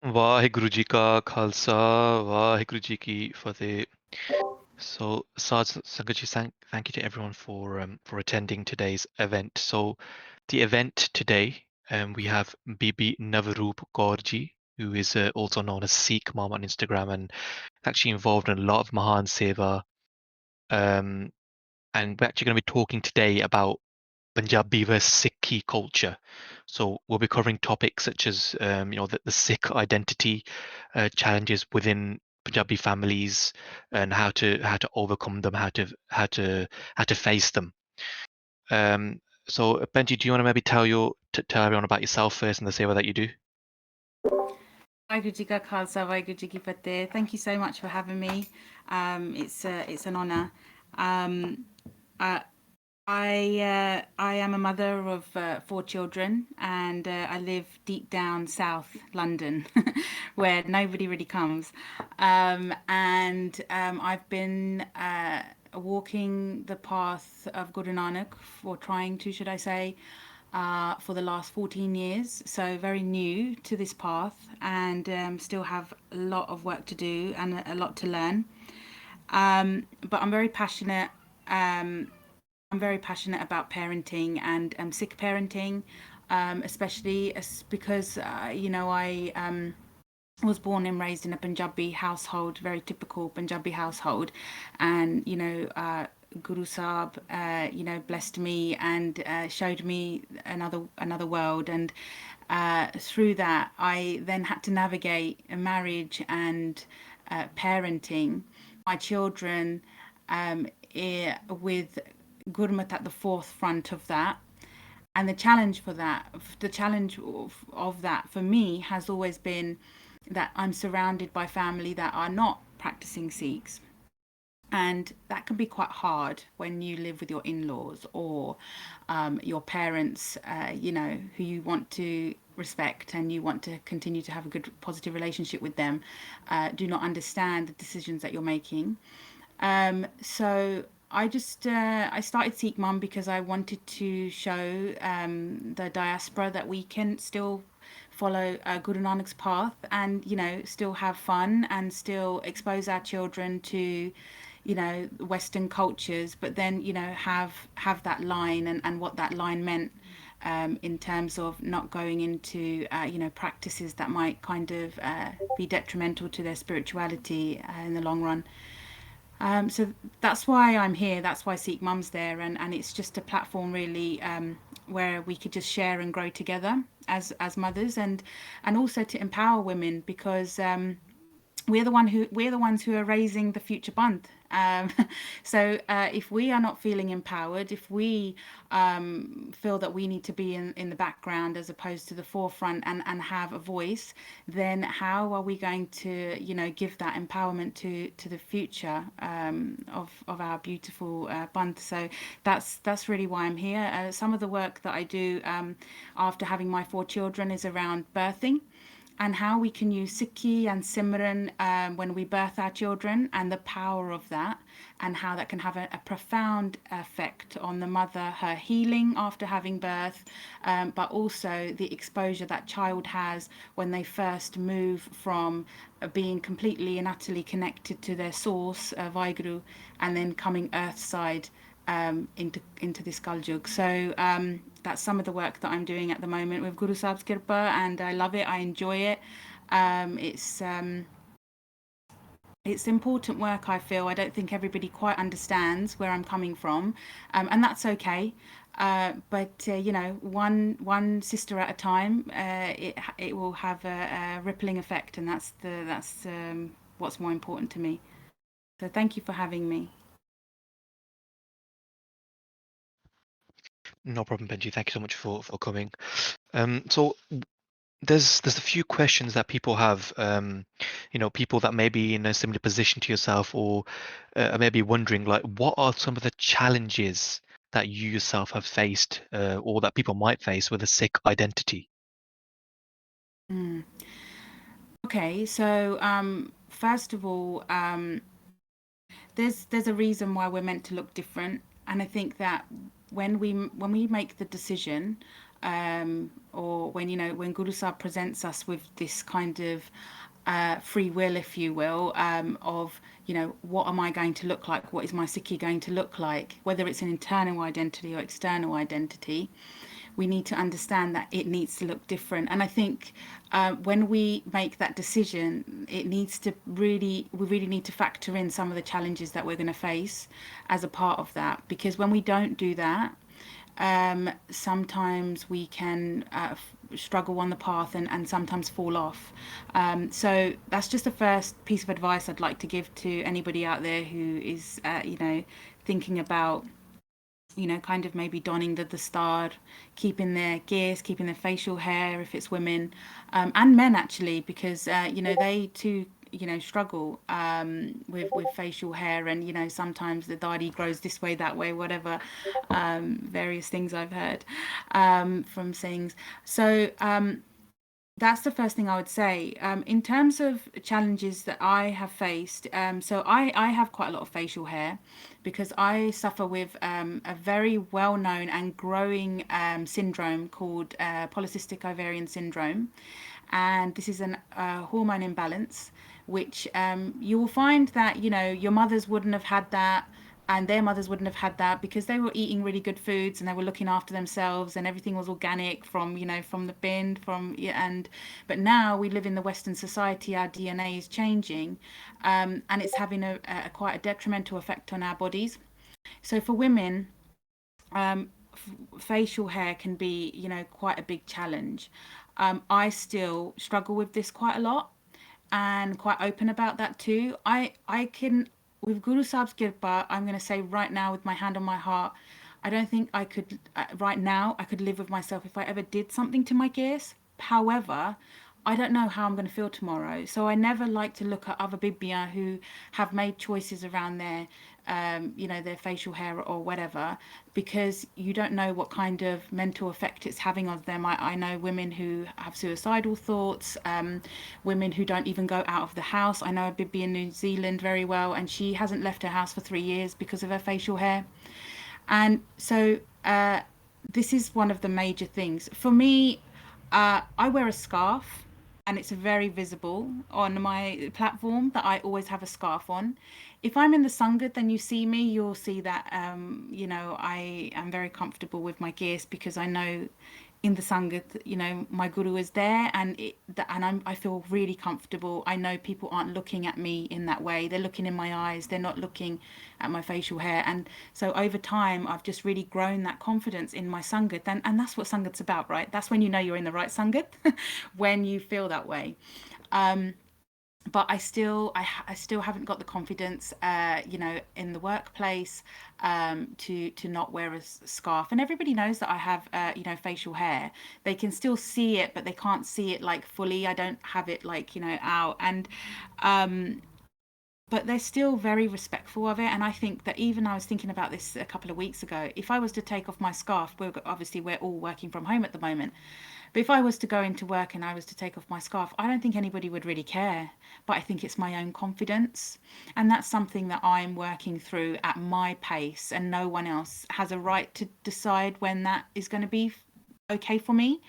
ਵਾਹਿਗੁਰੂ ਜੀ ਕਾ ਖਾਲਸਾ ਵਾਹਿਗੁਰੂ ਜੀ ਕੀ ਫਤਿਹ. So, Saj Sangaji, thank you to everyone for attending today's event. So, the event today, we have Bibi Navrup Kaurji, who is also known as SikhMum on Instagram and actually involved in a lot of Mahan Seva. Um, and we're actually going to be talking today about Punjabi versus Sikhi culture. So we'll be covering topics such as the Sikh identity, challenges within Punjabi families, and how to overcome them, how to face them. So Benji, do you want to maybe tell everyone about yourself first and the seva that you do? Waheguru Ji Ka Khalsa, Waheguru Ji Ki Fateh. Thank you so much for having me. It's an honour. Um, uh, I am a mother of 4 children, and I live deep down South London, where nobody really comes. And I've been walking the path of Guru Nanak, or trying to, should I say, for the last 14 years. So very new to this path, and still have a lot of work to do and a lot to learn. But I'm very passionate. I'm very passionate about parenting and Sikh parenting, especially because I was born and raised in a Punjabi household, very typical Punjabi household, and Guru Sahib, blessed me and showed me another world, and through that, I then had to navigate a marriage and parenting my children with Gurmat at the forefront of that. And the challenge of that for me has always been that I'm surrounded by family that are not practicing Sikhs. And that can be quite hard when you live with your in laws or your parents, who you want to respect and you want to continue to have a good, positive relationship with them, do not understand the decisions that you're making. So I started SikhMum because I wanted to show the diaspora that we can still follow Guru Nanak's path, and still have fun and still expose our children to Western cultures, but then have that line, and what that line meant in terms of not going into practices that might kind of be detrimental to their spirituality in the long run. So that's why I'm here. That's why SikhMum's there, and it's just a platform really, where we could just share and grow together as mothers, and also to empower women, because we're the ones who are raising the future band. Um, so if we are not feeling empowered, if we feel that we need to be in the background as opposed to the forefront, and have a voice, then how are we going to give that empowerment to the future of our beautiful band? So that's really why I'm here. Some of the work that I do after having my 4 children is around birthing, and how we can use Sikhi and Simran when we birth our children, and the power of that, and how that can have a profound effect on the mother, her healing after having birth, but also the exposure that child has when they first move from being completely and utterly connected to their source, Vaiguru, and then coming earthside into this Kaljug. So that's some of the work that I'm doing at the moment with Guru Sahib's Kirpa, and I love it. I enjoy it. Um, it's um, it's important work. I feel I don't think everybody quite understands where I'm coming from, and that's okay. But one sister at a time, it will have a rippling effect, and that's what's more important to me. So thank you for having me. No problem, Benji. Thank you so much for coming. So there's a few questions that people have, people that may be in a similar position to yourself, or are maybe wondering, like, what are some of the challenges that you yourself have faced, or that people might face with a Sikh identity? Mm. Okay, so first of all, there's a reason why we're meant to look different, and I think that when we make the decision or when, when Guru Sahib presents us with this kind of free will, if you will, of, what am I going to look like? What is my Sikhi going to look like? Whether it's an internal identity or external identity, we need to understand that it needs to look different. And I think when we make that decision, it needs to we really need to factor in some of the challenges that we're going to face as a part of that. Because when we don't do that, sometimes we can struggle on the path and sometimes fall off. So that's just the first piece of advice I'd like to give to anybody out there who is, thinking about, kind of maybe donning the star, keeping their gears, keeping their facial hair if it's women, and men actually, because, they too, struggle with facial hair, and, sometimes the dadi grows this way, that way, whatever, various things I've heard from things. So, that's the first thing I would say. In terms of challenges that I have faced, so I have quite a lot of facial hair because I suffer with a very well known and growing syndrome called polycystic ovarian syndrome. And this is an hormone imbalance, which you will find that, your mothers wouldn't have had that, and their mothers wouldn't have had that because they were eating really good foods and they were looking after themselves and everything was organic from, from the bin, from, yeah. And but now we live in the Western society, our DNA is changing, and it's having a quite a detrimental effect on our bodies. So for women, facial hair can be, quite a big challenge. I still struggle with this quite a lot and quite open about that too. I can, with Guru Sahib's Kirpa, I'm going to say right now with my hand on my heart, I don't think I could, right now, I could live with myself if I ever did something to my gears. However, I don't know how I'm going to feel tomorrow. So I never like to look at other Bibia who have made choices around their, their facial hair or whatever, because you don't know what kind of mental effect it's having on them. I know women who have suicidal thoughts, women who don't even go out of the house. I know a Bibi in New Zealand very well, and she hasn't left her house for 3 years because of her facial hair. And so this is one of the major things. For me, I wear a scarf, and it's very visible on my platform that I always have a scarf on. If I'm in the Sangat and you see me, you'll see that, I am very comfortable with my gears because I know in the Sangat, my guru is there, and I feel really comfortable. I know people aren't looking at me in that way. They're looking in my eyes. They're not looking at my facial hair. And so over time, I've just really grown that confidence in my Sangat. And that's what Sangat's about, right? That's when you know you're in the right Sangat, when you feel that way. Um, but I still haven't got the confidence, in the workplace, to not wear a scarf. And everybody knows that I have, facial hair. They can still see it, but they can't see it like fully. I don't have it like, out. And but they're still very respectful of it. And I think that even I was thinking about this a couple of weeks ago. If I was to take off my scarf, we're all working from home at the moment. But if I was to go into work and I was to take off my scarf, I don't think anybody would really care. But I think it's my own confidence. And that's something that I'm working through at my pace, and no one else has a right to decide when that is going to be okay for me.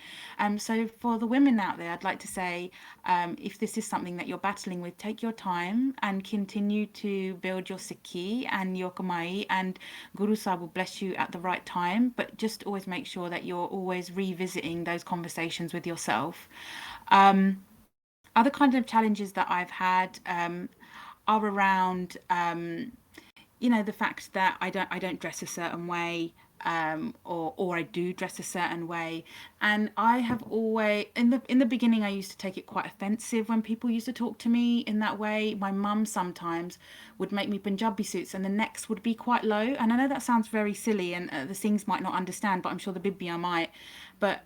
So for the women out there, I'd like to say, if this is something that you're battling with, take your time and continue to build your Sikhi and your Kamai, and Guru Sahib will bless you at the right time. But just always make sure that you're always revisiting those conversations with yourself. Other kind of challenges that I've had are around, the fact that I don't dress a certain way, or I do dress a certain way. And I have always, in the beginning, I used to take it quite offensive when people used to talk to me in that way. My mum sometimes would make me Punjabi suits and the necks would be quite low. And I know that sounds very silly, and the Singhs might not understand, but I'm sure the Bibia might. But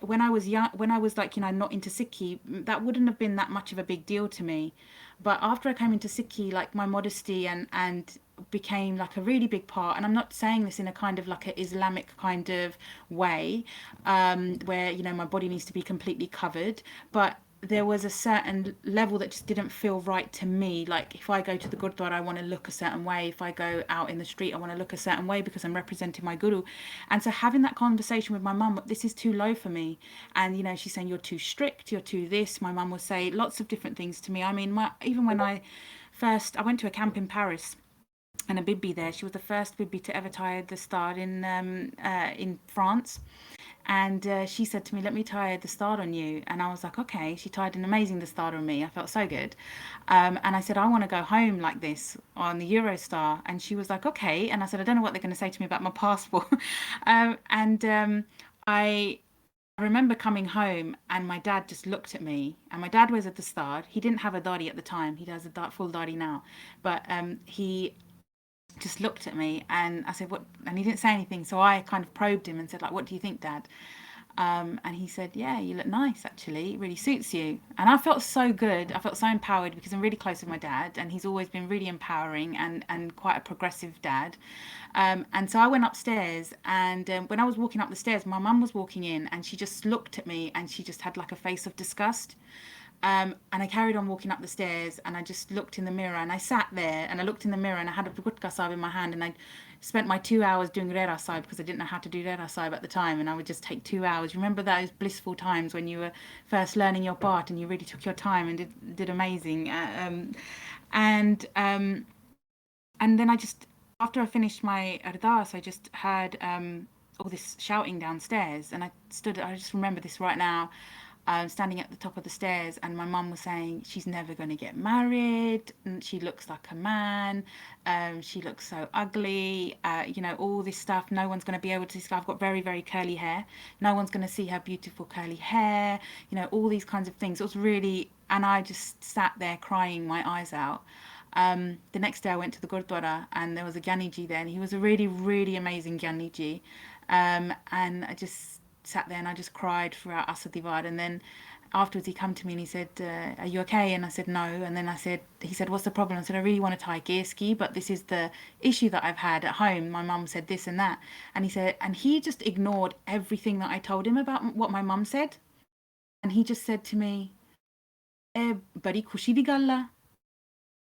when I was young, when I was like, not into Sikhi, that wouldn't have been that much of a big deal to me. But after I came into Sikhi, like my modesty and became like a really big part. And I'm not saying this in a kind of like a Islamic kind of way, where my body needs to be completely covered. But there was a certain level that just didn't feel right to me. Like if I go to the gurdwara, I want to look a certain way. If I go out in the street, I want to look a certain way because I'm representing my guru. And so having that conversation with my mum, this is too low for me. And you know, she's saying you're too strict, you're too this. My mum would say lots of different things to me. I mean, even when I went to a camp in Paris, and a Bibi there. She was the first Bibi to ever tie the star in France. And she said to me, "Let me tie the star on you." And I was like, "Okay." She tied an amazing the star on me. I felt so good. And I said, "I want to go home like this on the Eurostar." And she was like, "Okay." And I said, "I don't know what they're going to say to me about my passport." I remember coming home and my dad just looked at me, and my dad was at the start. He didn't have a dari at the time. He does a full dari now, but he just looked at me and I said, "What?" And he didn't say anything. So I kind of probed him and said, like, "What do you think, Dad?" And he said, "Yeah, you look nice, actually. It really suits you." And I felt so good. I felt so empowered because I'm really close with my dad and he's always been really empowering and quite a progressive dad. And so I went upstairs and when I was walking up the stairs, my mum was walking in and she just looked at me and she just had like a face of disgust. And I carried on walking up the stairs and I just looked in the mirror and I sat there and I looked in the mirror and I had a gutka sahib in my hand and I spent my 2 hours doing rera sahib because I didn't know how to do rera sahib at the time and I would just take 2 hours. Remember those blissful times when you were first learning your part and you really took your time and did amazing. And and then I just, after I finished my ardas, I just heard all this shouting downstairs and I just remember this right now, standing at the top of the stairs, and my mum was saying she's never going to get married. And she looks like a man. She looks so ugly. You know, all this stuff. No one's going to be able to see. I've got very, very curly hair. No one's going to see her beautiful curly hair. You know, all these kinds of things. It was really, and I just sat there crying my eyes out. The next day I went to the Gurdwara and there was a Gyaniji there and he was a really, really amazing Gyaniji. And I just sat there and I just cried throughout Asadivad. And then afterwards he come to me and he said, "Are you okay?" And I said, "No." And then he said, "What's the problem?" I said, "I really want to tie gear ski, but this is the issue that I've had at home. My mum said this and that." And he just ignored everything that I told him about what my mum said. And he just said to me, badi khushi di galla.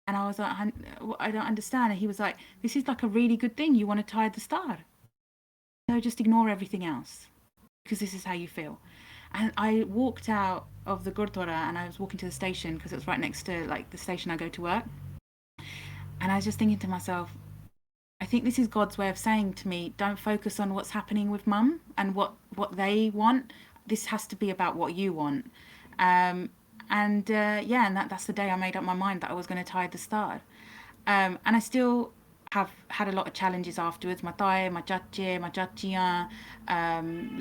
And I was like, I don't understand. And he was like, "This is like a really good thing. You want to tie the star. So just ignore everything else because this is how you feel." And I walked out of the Gurdwara and I was walking to the station because it was right next to like the station I go to work. And I was just thinking to myself, I think this is God's way of saying to me, don't focus on what's happening with mum and what they want. This has to be about what you want. Yeah, and that's the day I made up my mind that I was going to tie the star. And I still have had a lot of challenges afterwards. My thai, my chache, my chachia,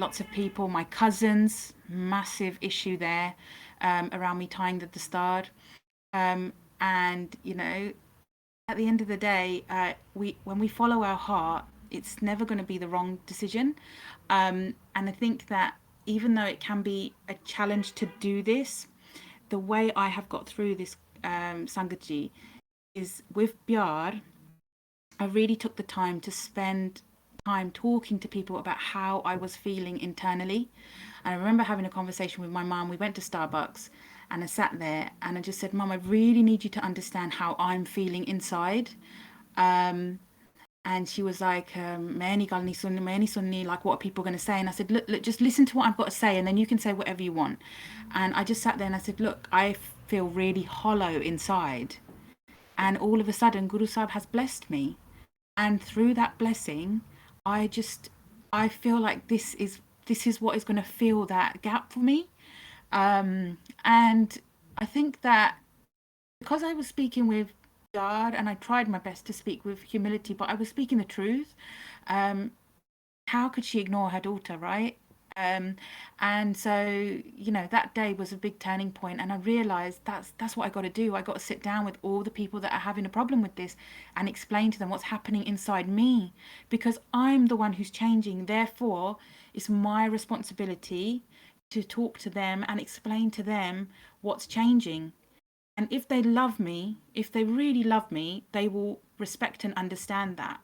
lots of people, my cousins, massive issue there around me tying the star. And you know, at the end of the day, when we follow our heart, it's never going to be the wrong decision. And I think that even though it can be a challenge to do this, the way I have got through this Sangatji is with Byar. I really took the time to spend time talking to people about how I was feeling internally. And I remember having a conversation with my mum. We went to Starbucks and I sat there and I just said, "Mum, I really need you to understand how I'm feeling inside." Um, and she was like, "Maini gal nahi sunni, maini sunni, like what are people going to say?" And I said, look, just listen to what I've got to say and then you can say whatever you want." And I just sat there and I said, "Look, I feel really hollow inside." And all of a sudden, Guru Sahib has blessed me. And through that blessing, I just, I feel like this is what is going to fill that gap for me. And I think that because I was speaking with God and I tried my best to speak with humility, but I was speaking the truth. Um, how could she ignore her daughter, right? Um, and so, you know, that day was a big turning point, and I realized that's what I got to do. I got to sit down with all the people that are having a problem with this and explain to them what's happening inside me, because I'm the one who's changing. Therefore, it's my responsibility to talk to them and explain to them what's changing. And if they love me, if they really love me, they will respect and understand that.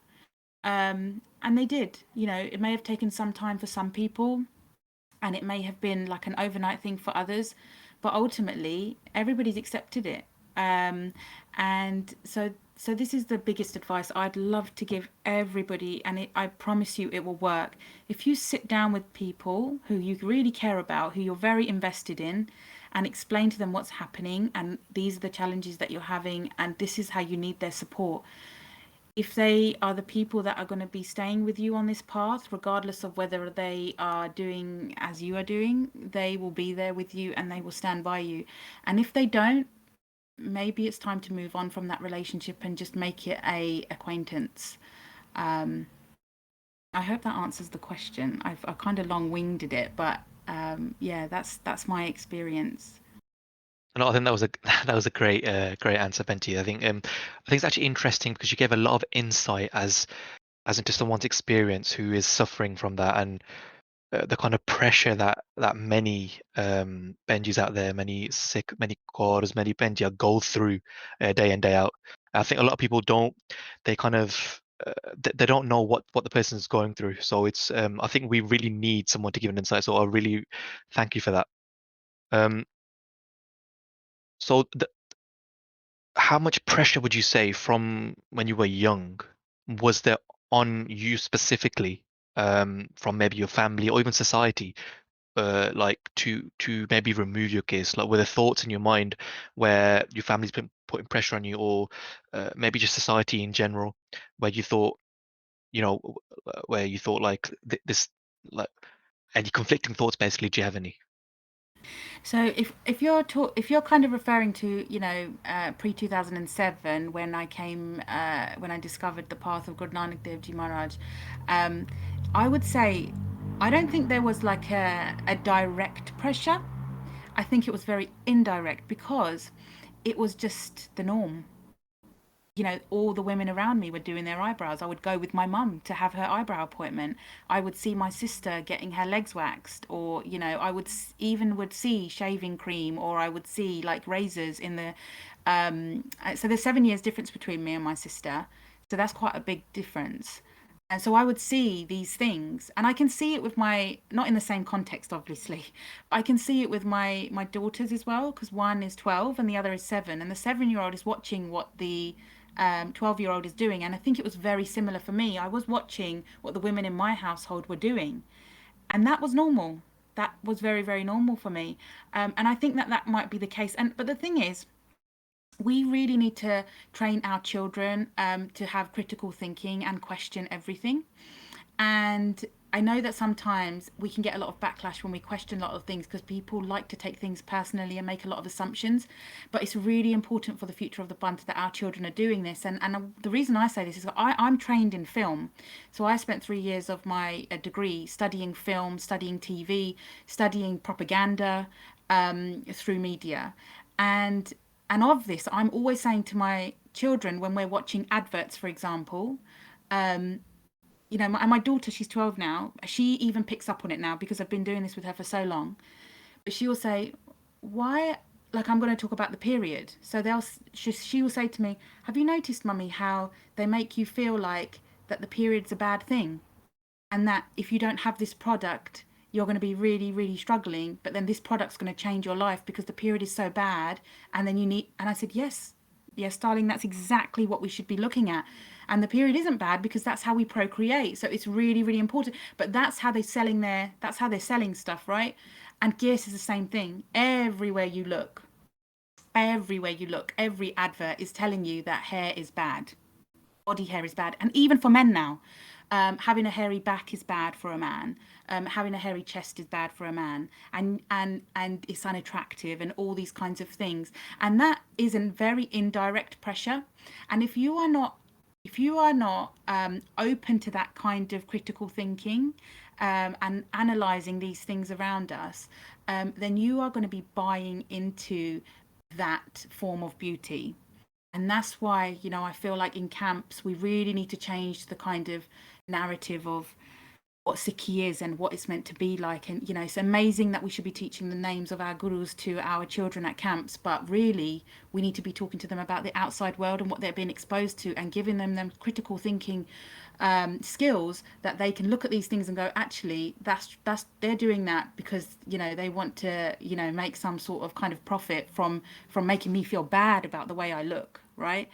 And they did. You know, it may have taken some time for some people, and it may have been like an overnight thing for others. but ultimately everybody's accepted it. um, and so this is the biggest advice I'd love to give everybody, and I promise you it will work. If you sit down with people who you really care about, who you're very invested in, and explain to them what's happening and these are the challenges that you're having and this is how you need their support, if they are the people that are going to be staying with you on this path, regardless of whether they are doing as you are doing, they will be there with you and they will stand by you. And if they don't, maybe it's time to move on from that relationship and just make it a acquaintance. Um, I hope that answers the question. I kind of long winged it, but yeah, that's my experience. And I think that was a that was a great great answer, Benty. I think it's actually interesting because you gave a lot of insight as into someone's experience who is suffering from that, and the kind of pressure that many Benjis out there, many Sikh, many Kaurs, many Benjia go through day in day out. I think a lot of people don't. They kind of they don't know what the person is going through. So it's I think we really need someone to give an insight. So I really thank you for that. Um, so how much pressure would you say from when you were young was there on you specifically, from maybe your family or even society, like to maybe remove your case? Like, were there thoughts in your mind where your family's been putting pressure on you, or maybe just society in general, where you thought, where you thought like this, like any conflicting thoughts basically? Do you have any? So if you're kind of referring to pre 2007 when I came when I discovered the path of Guru Nanak Dev Ji Maharaj, um, I would say I don't think there was like a direct pressure. I think it was very indirect because it was just the norm. All the women around me were doing their eyebrows. I would go with my mum to have her eyebrow appointment. I would see my sister getting her legs waxed, or I would even would see shaving cream, or I would see like razors in the. So there's 7 years difference between me and my sister, so that's quite a big difference. And so I would see these things, and I can see it with my, not in the same context, obviously. I can see it with my daughters as well, because one is 12 and the other is 7, and the 7-year-old is watching what the 12-year-old is doing. And I think it was very similar for me. I was watching what the women in my household were doing, and that was normal. That was very, very normal for me. And I think that that might be the case. But the thing is, we really need to train our children to have critical thinking and question everything. And I know that sometimes we can get a lot of backlash when we question a lot of things because people like to take things personally and make a lot of assumptions. But it's really important for the future of the Bund that our children are doing this. And the reason I say this is I'm trained in film. So I spent 3 years of my degree studying film, studying TV, studying propaganda through media. And and of this, I'm always saying to my children when we're watching adverts, for example, my daughter, she's 12 now. She even picks up on it now because I've been doing this with her for so long. But she will say, "Why?" Like I'm going to talk about the period. So she will say to me, "Have you noticed, mummy, how they make you feel like that the period's a bad thing, and that if you don't have this product, you're going to be really, really struggling. But then this product's going to change your life because the period is so bad, and then you need." And I said, "Yes, yes, darling, that's exactly what we should be looking at. And the period isn't bad because that's how we procreate. So it's really, really important. But that's how they're selling stuff, right? And Gears is the same thing. Everywhere you look, every advert is telling you that hair is bad, body hair is bad. And even for men now, having a hairy back is bad for a man. Having a hairy chest is bad for a man, and it's unattractive, and all these kinds of things. And that is a very indirect pressure. And if you are not open to that kind of critical thinking and analyzing these things around us, then you are going to be buying into that form of beauty. And that's why I feel like in camps we really need to change the kind of narrative of what Sikhi is and what it's meant to be like. And, it's amazing that we should be teaching the names of our gurus to our children at camps, but really we need to be talking to them about the outside world and what they're being exposed to, and giving them critical thinking skills, that they can look at these things and go, actually, that's they're doing that because they want to make some sort of kind of profit from making me feel bad about the way I look, right?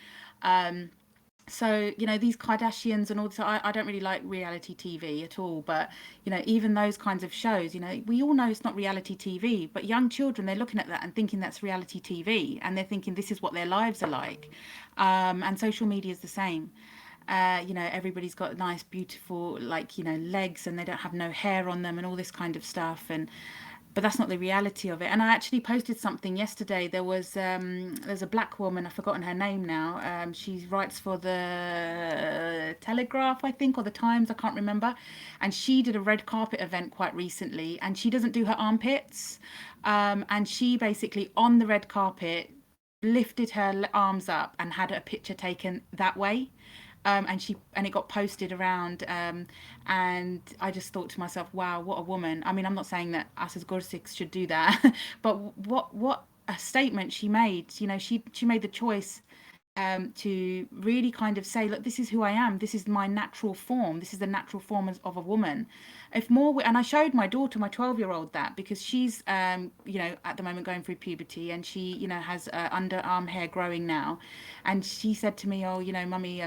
So these Kardashians and all this, I don't really like reality TV at all, but even those kinds of shows, we all know it's not reality TV, but young children, they're looking at that and thinking that's reality TV, and they're thinking this is what their lives are like. And social media is the same. Everybody's got nice beautiful, like, legs, and they don't have no hair on them and all this kind of stuff. And but that's not the reality of it. And I actually posted something yesterday. There's a black woman, I've forgotten her name now. She writes for the Telegraph, I think, or the Times, I can't remember. And she did a red carpet event quite recently, and she doesn't do her armpits. And she basically, on the red carpet, lifted her arms up and had a picture taken that way. And it got posted around, and I just thought to myself, wow, what a woman. I mean, I'm not saying that us as Gursikhs should do that, but what a statement she made. She made the choice to really kind of say, look, this is who I am. This is my natural form. This is the natural form of a woman. If more, and I showed my daughter, my 12-year-old, that, because she's, at the moment going through puberty, and she, has underarm hair growing now. And she said to me, oh, mummy,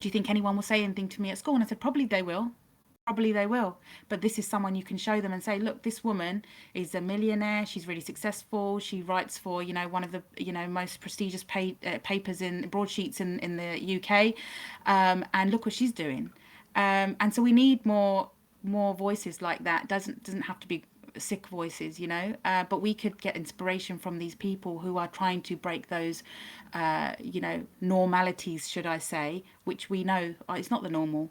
do you think anyone will say anything to me at school? And I said, probably they will. Probably they will. But this is someone you can show them and say, look, this woman is a millionaire. She's really successful. She writes for, one of the, most prestigious papers in broadsheets in the UK. And look what she's doing. And so we need more voices like that. Doesn't have to be Sikh voices, but we could get inspiration from these people who are trying to break those, normalities, should I say, which we know is not the normal.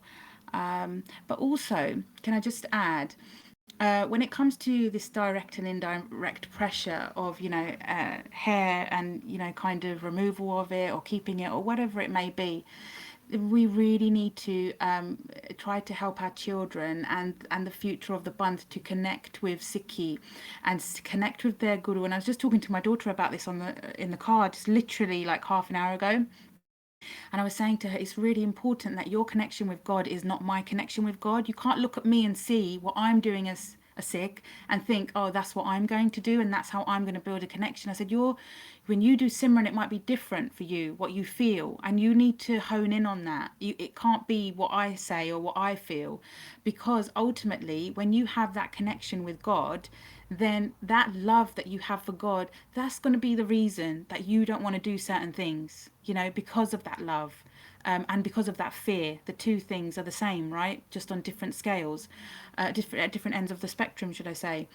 But also, can I just add, when it comes to this direct and indirect pressure of, hair and, kind of removal of it or keeping it or whatever it may be, we really need to try to help our children and the future of the Band to connect with Sikhi and connect with their guru. And I was just talking to my daughter about this in the car, just literally like half an hour ago. And I was saying to her, it's really important that your connection with God is not my connection with God. You can't look at me and see what I'm doing as a Sikh and think, oh, that's what I'm going to do and that's how I'm going to build a connection. I said, when you do Simran, it might be different for you, what you feel, and you need to hone in on that. It can't be what I say or what I feel, because ultimately, when you have that connection with God, then that love that you have for God, that's going to be the reason that you don't want to do certain things, because of that love. And because of that fear, the two things are the same, right? Just on different scales, at different ends of the spectrum, should I say.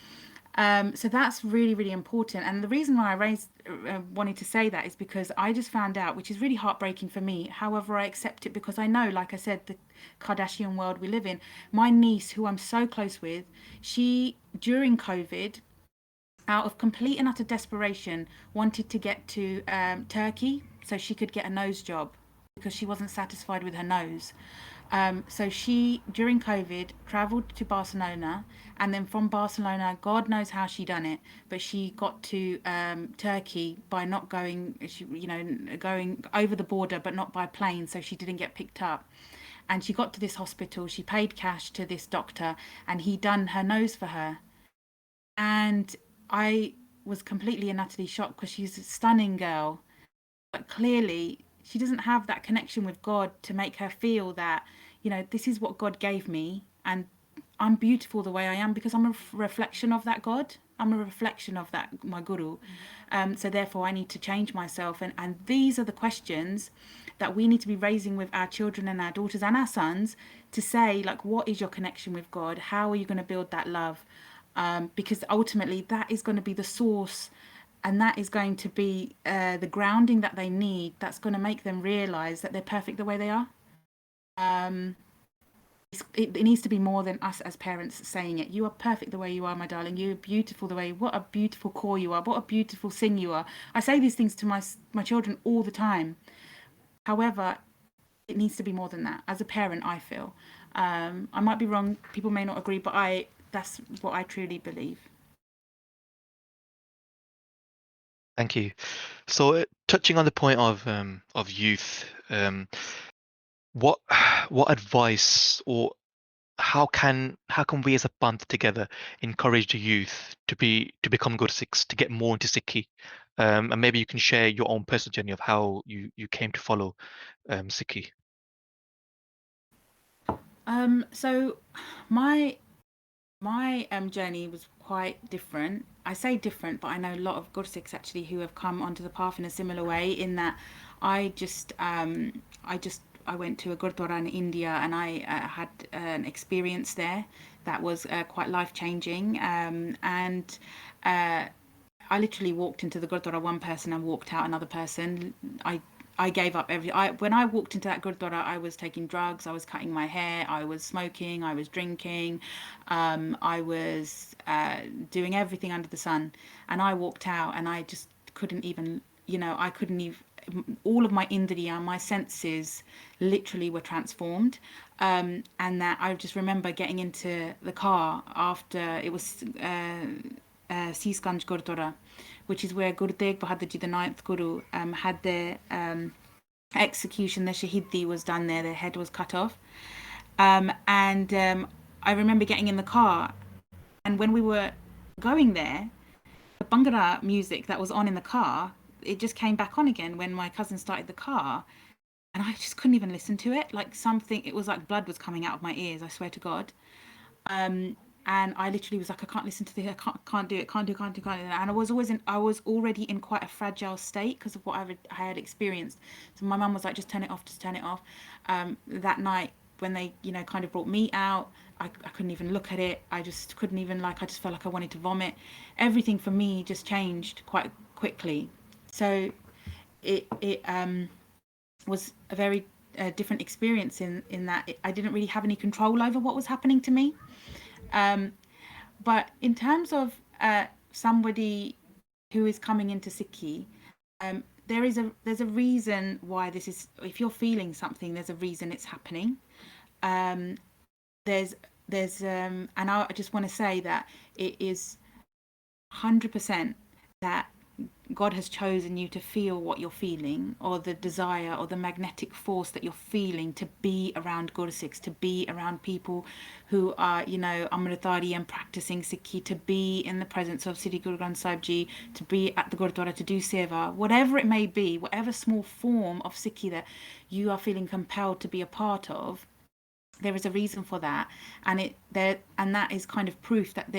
So that's really, really important. And the reason why I wanted to say that is because I just found out, which is really heartbreaking for me. However, I accept it because I know, like I said, the Kardashian world we live in. My niece, who I'm so close with, she, during COVID, out of complete and utter desperation, wanted to get to Turkey so she could get a nose job because she wasn't satisfied with her nose. So she, during COVID, travelled to Barcelona, and then from Barcelona, God knows how she done it, but she got to Turkey by not going, going over the border, but not by plane, so she didn't get picked up. And she got to this hospital, she paid cash to this doctor, and he done her nose for her. And I was completely and utterly shocked because she's a stunning girl, but clearly she doesn't have that connection with God to make her feel that, this is what God gave me, and I'm beautiful the way I am because I'm a reflection of that God. I'm a reflection of that, my guru. So therefore I need to change myself. And these are the questions that we need to be raising with our children and our daughters and our sons, to say, like, what is your connection with God? How are you going to build that love? Because ultimately that is going to be the source, and that is going to be the grounding that they need, that's going to make them realize that they're perfect the way they are. It needs to be more than us as parents saying it. You are perfect the way you are, my darling. You're beautiful the way. What a beautiful core you are. What a beautiful thing you are. I say these things to my children all the time. However, it needs to be more than that. As a parent, I feel. I might be wrong. People may not agree, but that's what I truly believe. Thank you. So, touching on the point of youth, what what advice or how can we as a band together encourage the youth to become good Sikhs, to get more into Sikhi? And maybe you can share your own personal journey of how you came to follow Sikhi. So my journey was quite different. I say different, but I know a lot of Gursikhs actually who have come onto the path in a similar way. In that, I just I went to a gurdwara in India, and I had an experience there that was quite life changing. And I literally walked into the gurdwara one person and walked out another person. I gave up when I walked into that gurdwara, I was taking drugs, I was cutting my hair, I was smoking, I was drinking, I was doing everything under the sun. And I walked out, and I just couldn't even, I couldn't even. All of my indriya, my senses, literally were transformed. And that I just remember getting into the car after it was Seesganj Gurdwara, which is where Guru Tegh Bahadur Ji, the ninth Guru, had their execution. The Shahidi was done there, their head was cut off. And I remember getting in the car, and when we were going there, the Bhangra music that was on in the car, it just came back on again when my cousin started the car, and I just couldn't even listen to it. Like something, it was like blood was coming out of my ears, I swear to God. And I literally was like, I can't listen to this. I can't do it. Can't do. Can't do. And I was already in quite a fragile state because of what I had experienced. So my mum was like, just turn it off. Just turn it off. That night when they, kind of brought meat out, I couldn't even look at it. I just couldn't even I just felt like I wanted to vomit. Everything for me just changed quite quickly. So it was a very different experience in that I didn't really have any control over what was happening to me. Um, but in terms of somebody who is coming into Sikhi, there's a reason why this is. If you're feeling something, there's a reason it's happening. Um, and I just want to say that it is 100% that God has chosen you to feel what you're feeling, or the desire or the magnetic force that you're feeling to be around Gursikhs, to be around people who are, Amritari and practicing Sikhi, to be in the presence of Sri Guru Granth Sahib Ji, to be at the Gurdwara, to do seva, whatever it may be, whatever small form of Sikhi that you are feeling compelled to be a part of. There is a reason for that, and that is kind of proof that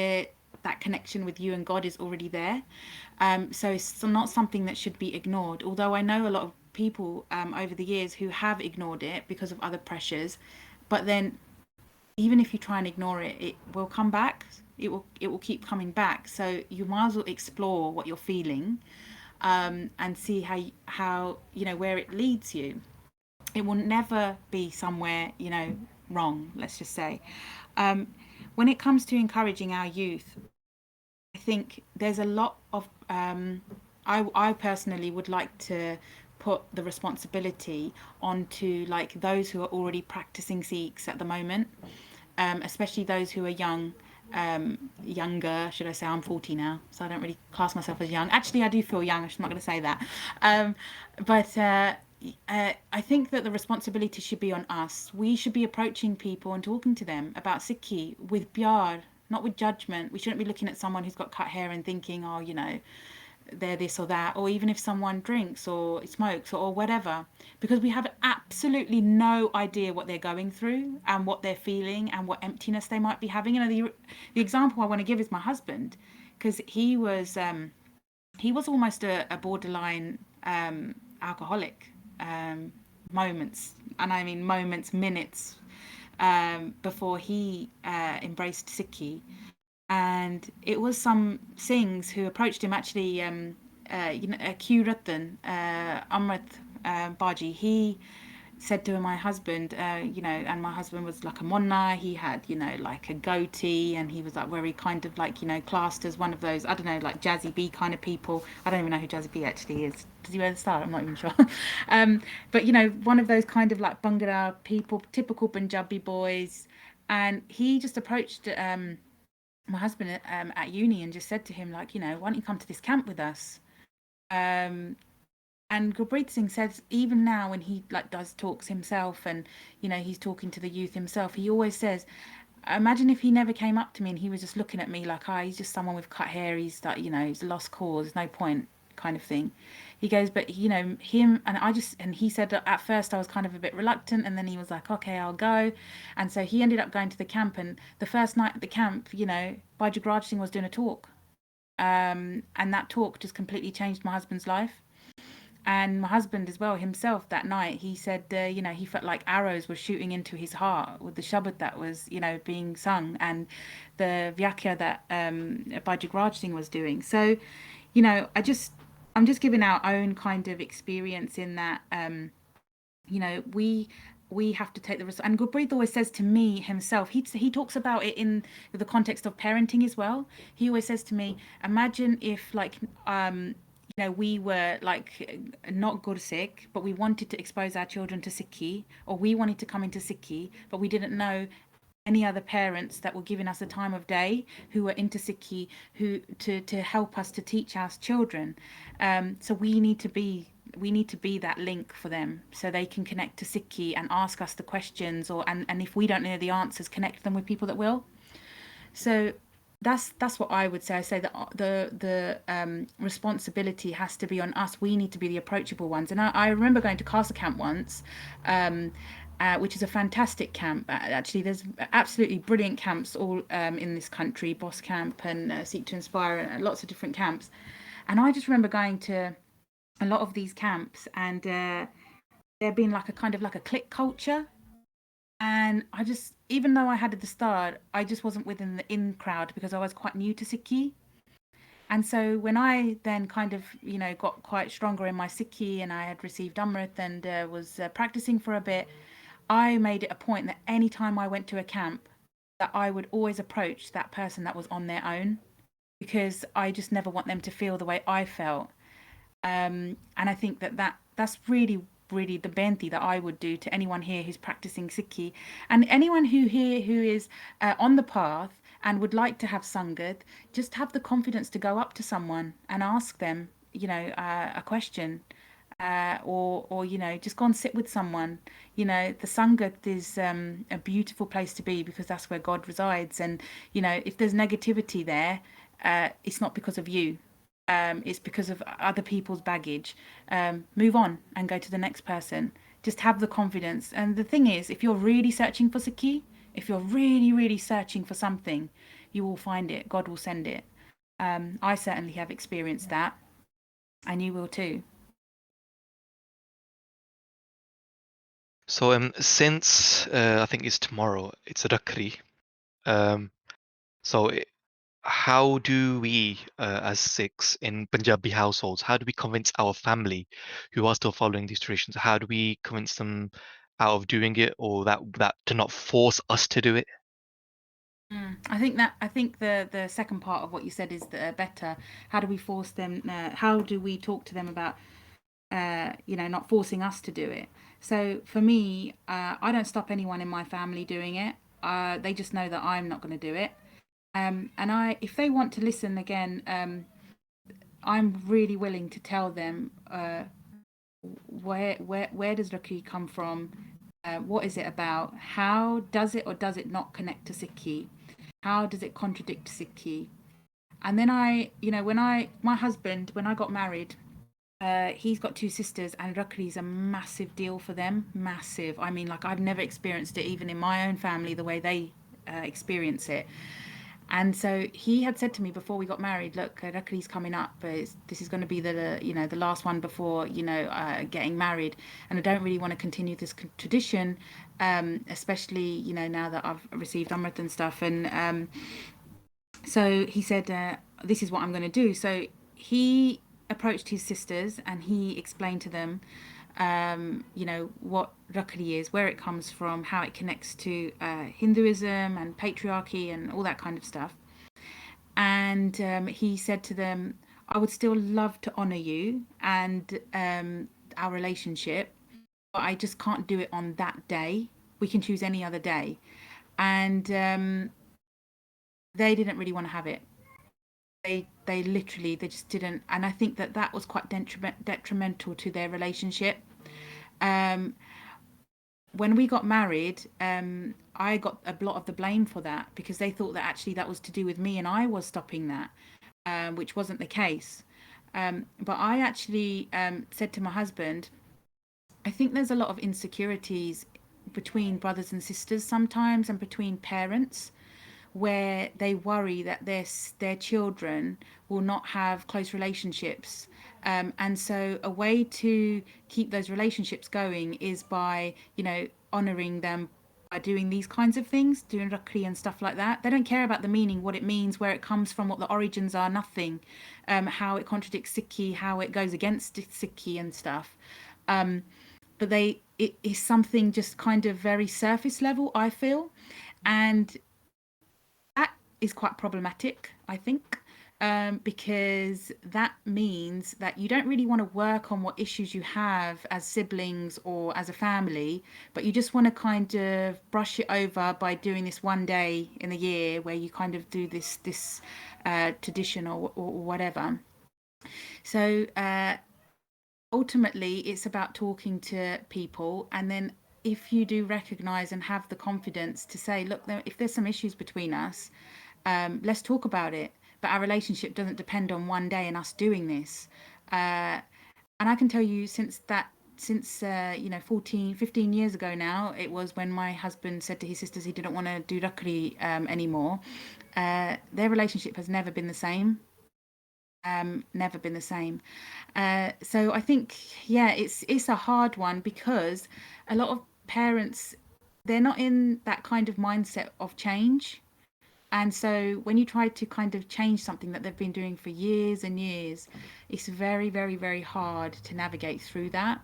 that connection with you and God is already there. So it's not something that should be ignored. Although I know a lot of people over the years who have ignored it because of other pressures, but then even if you try and ignore it, it will come back. It will keep coming back. So you might as well explore what you're feeling, and see how where it leads you. It will never be somewhere wrong. Let's just say, um, when it comes to encouraging our youth, I think there's a lot of. I personally would like to put the responsibility onto those who are already practicing Sikhs at the moment, especially those who are younger, should I say. I'm 40 now, so I don't really class myself as young. Actually, I do feel young. I'm not going to say that. But I think that the responsibility should be on us. We should be approaching people and talking to them about Sikhi with pyar, not with judgment. We shouldn't be looking at someone who's got cut hair and thinking, oh, they're this or that, or even if someone drinks or smokes or whatever, because we have absolutely no idea what they're going through and what they're feeling and what emptiness they might be having. The example I want to give is my husband, because he was almost a borderline alcoholic, moments, and I mean moments, minutes, before he embraced Sikhi. And it was some Singhs who approached him, actually. Q Ratan, Amrit Baji. said to my husband, and my husband was like a monna. He had, like a goatee, and he was like very kind of like, classed as one of those, I don't know, like Jazzy B kind of people. I don't even know who Jazzy B actually is. Does he wear the star? I'm not even sure. But one of those kind of like Bhangra people, typical Punjabi boys. And he just approached my husband at uni and just said to him, like, why don't you come to this camp with us? Um, and Gurpreet Singh says even now when he like does talks himself and he's talking to the youth himself, he always says, imagine if he never came up to me and he was just looking at me like, oh, he's just someone with cut hair, he's like, he's a lost cause, there's no point, kind of thing. He goes, but him, and he said that at first I was kind of a bit reluctant, and then he was like, okay, I'll go. And so he ended up going to the camp, and the first night at the camp, Bajra Raj Singh was doing a talk, and that talk just completely changed my husband's life. And my husband as well himself that night, he said, he felt like arrows were shooting into his heart with the shabad that was, being sung, and the vyakya that Bajra Raj Singh was doing. So, I'm just giving our own kind of experience in that, you know, we have to take the risk. And Gurpreet always says to me himself, he talks about it in the context of parenting as well. He always says to me, imagine if like we were like not good Sikh, but we wanted to expose our children to Sikhi, or we wanted to come into Sikhi, but we didn't know any other parents that were giving us a time of day who were into Sikhi, who to help us to teach our children. So we need to be that link for them so they can connect to Sikhi and ask us the questions, or and if we don't know the answers, connect them with people that will. So that's what I would say. I say that the responsibility has to be on us. We need to be the approachable ones. And I remember going to Castle Camp once, which is a fantastic camp. Actually, there's absolutely brilliant camps all in this country, Boss Camp and Seek to Inspire, and lots of different camps. And I just remember going to a lot of these camps, and there being like a kind of like a clique culture. And I just, even though I had at the start, I just wasn't within the in crowd because I was quite new to Sikhi. And so when I then kind of, got quite stronger in my Sikhi, and I had received Amrit and was practicing for a bit, I made it a point that any time I went to a camp, that I would always approach that person that was on their own, because I just never want them to feel the way I felt. And I think that's really the benti that I would do to anyone here who's practicing Sikhi, and anyone who is on the path and would like to have sangat. Just have the confidence to go up to someone and ask them, a question, or just go and sit with someone. The sangat is a beautiful place to be, because that's where God resides. And if there's negativity there, it's not because of you, it's because of other people's baggage. Move on and go to the next person. Just have the confidence. And the thing is, if you're really searching for Sikhi, if you're really, really searching for something, you will find it. God will send it. I certainly have experienced that, and you will too. So since I think it's tomorrow, it's a Rakri. Um, so how do we, as Sikhs in Punjabi households, how do we convince our family who are still following these traditions? How do we convince them out of doing it, or that to not force us to do it? I think the second part of what you said is the better. How do we force them? How do we talk to them about not forcing us to do it? So for me, I don't stop anyone in my family doing it. They just know that I'm not going to do it. And if they want to listen again, I'm really willing to tell them where does Rakhi come from? What is it about? How does it or does it not connect to Sikhi? How does it contradict Sikhi? And then my husband, when I got married, he's got two sisters, and Rakhi is a massive deal for them. Massive. I mean, like, I've never experienced it, even in my own family, the way they experience it. And so he had said to me before we got married, look, Rakhi's coming up, but this is going to be the last one before getting married, and I don't really want to continue this tradition, especially now that I've received Amrit and stuff. And so he said, this is what I'm going to do. So he approached his sisters and he explained to them what Rakhi is, where it comes from, how it connects to Hinduism and patriarchy and all that kind of stuff. And he said to them, I would still love to honor you and our relationship, but I just can't do it on that day. We can choose any other day. And they didn't really want to have it. They literally, they just didn't. And I think that that was quite detrimental to their relationship. Um, when we got married, I got a lot of the blame for that because they thought that actually that was to do with me and I was stopping that, which wasn't the case. But I actually said to my husband, I think there's a lot of insecurities between brothers and sisters sometimes and between parents where they worry that their children will not have close relationships. And so a way to keep those relationships going is by, honoring them by doing these kinds of things, doing rakhi and stuff like that. They don't care about the meaning, what it means, where it comes from, what the origins are, nothing. How it contradicts Sikhi, how it goes against Sikhi and stuff. But it is something just kind of very surface level, I feel. And that is quite problematic, I think, because that means that you don't really want to work on what issues you have as siblings or as a family, but you just want to kind of brush it over by doing this one day in the year where you kind of do this tradition or whatever. So ultimately, it's about talking to people, and then if you do recognize and have the confidence to say, look, if there's some issues between us, let's talk about it. But our relationship doesn't depend on one day and us doing this. And I can tell you since 14 15 years ago now, it was when my husband said to his sisters he didn't want to do rakri anymore. Their relationship has never been the same. Never been the same. So I think, yeah, it's a hard one because a lot of parents, they're not in that kind of mindset of change. And so when you try to kind of change something that they've been doing for years and years, it's very, very, very hard to navigate through that.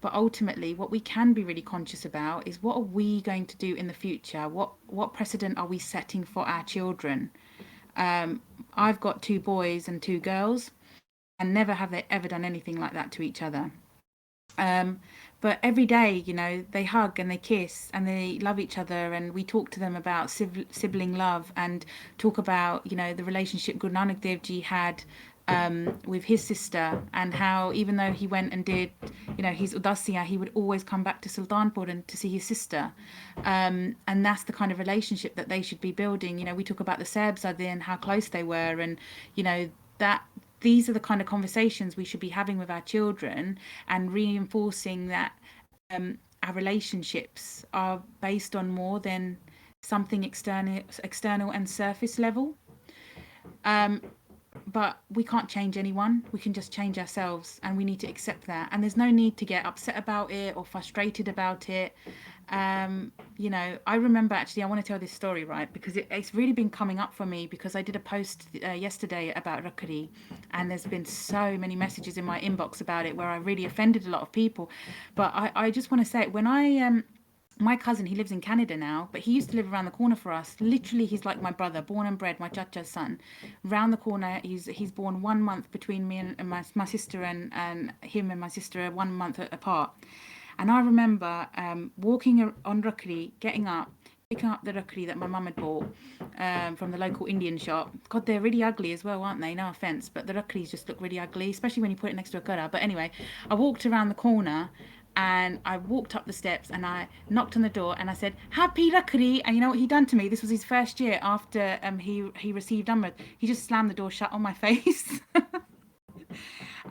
But ultimately, what we can be really conscious about is what are we going to do in the future? What precedent are we setting for our children? I've got two boys and two girls, and never have they ever done anything like that to each other. Um, but every day, they hug and they kiss and they love each other, and we talk to them about sibling love and talk about, the relationship Guru Nanak Dev Ji had with his sister, and how even though he went and did, his udasiya, he would always come back to Sultanpur and to see his sister. And that's the kind of relationship that they should be building. We talk about the Serbs and how close they were, and that these are the kind of conversations we should be having with our children and reinforcing that our relationships are based on more than something external and surface level. But we can't change anyone. We can just change ourselves, and we need to accept that. And there's no need to get upset about it or frustrated about it. I remember, actually, I want to tell this story, right? Because it's really been coming up for me, because I did a post yesterday about Rakhi, and there's been so many messages in my inbox about it where I really offended a lot of people. But I just want to say, when my cousin, he lives in Canada now, but he used to live around the corner for us. Literally, he's like my brother, born and bred, my chacha's son. Round the corner, he's born 1 month between me and my sister, and him and my sister are 1 month apart. And I remember walking on Rakhi, getting up, picking up the Rakhi that my mum had bought from the local Indian shop. God, they're really ugly as well, aren't they? No offense, but the Rakhis just look really ugly, especially when you put it next to a kara. But anyway, I walked around the corner, and I walked up the steps, and I knocked on the door, and I said, "Happy Rakhi." And you know what he done to me? This was his first year after he received Amrit. He just slammed the door shut on my face.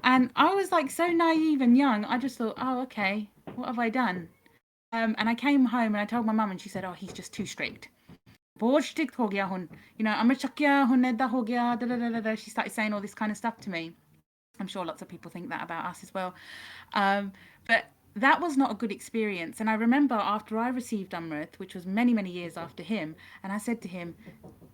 And I was like so naive and young. I just thought, oh, okay, what have I done? And I came home and I told my mum, and she said, oh, he's just too strict. बहुत strict हो गया hun. अमृत शक्या hun ऐदा हो गया, da da da da. She started saying all this kind of stuff to me. I'm sure lots of people think that about us as well. But that was not a good experience. And I remember after I received Amrit, which was many, many years after him, and I said to him,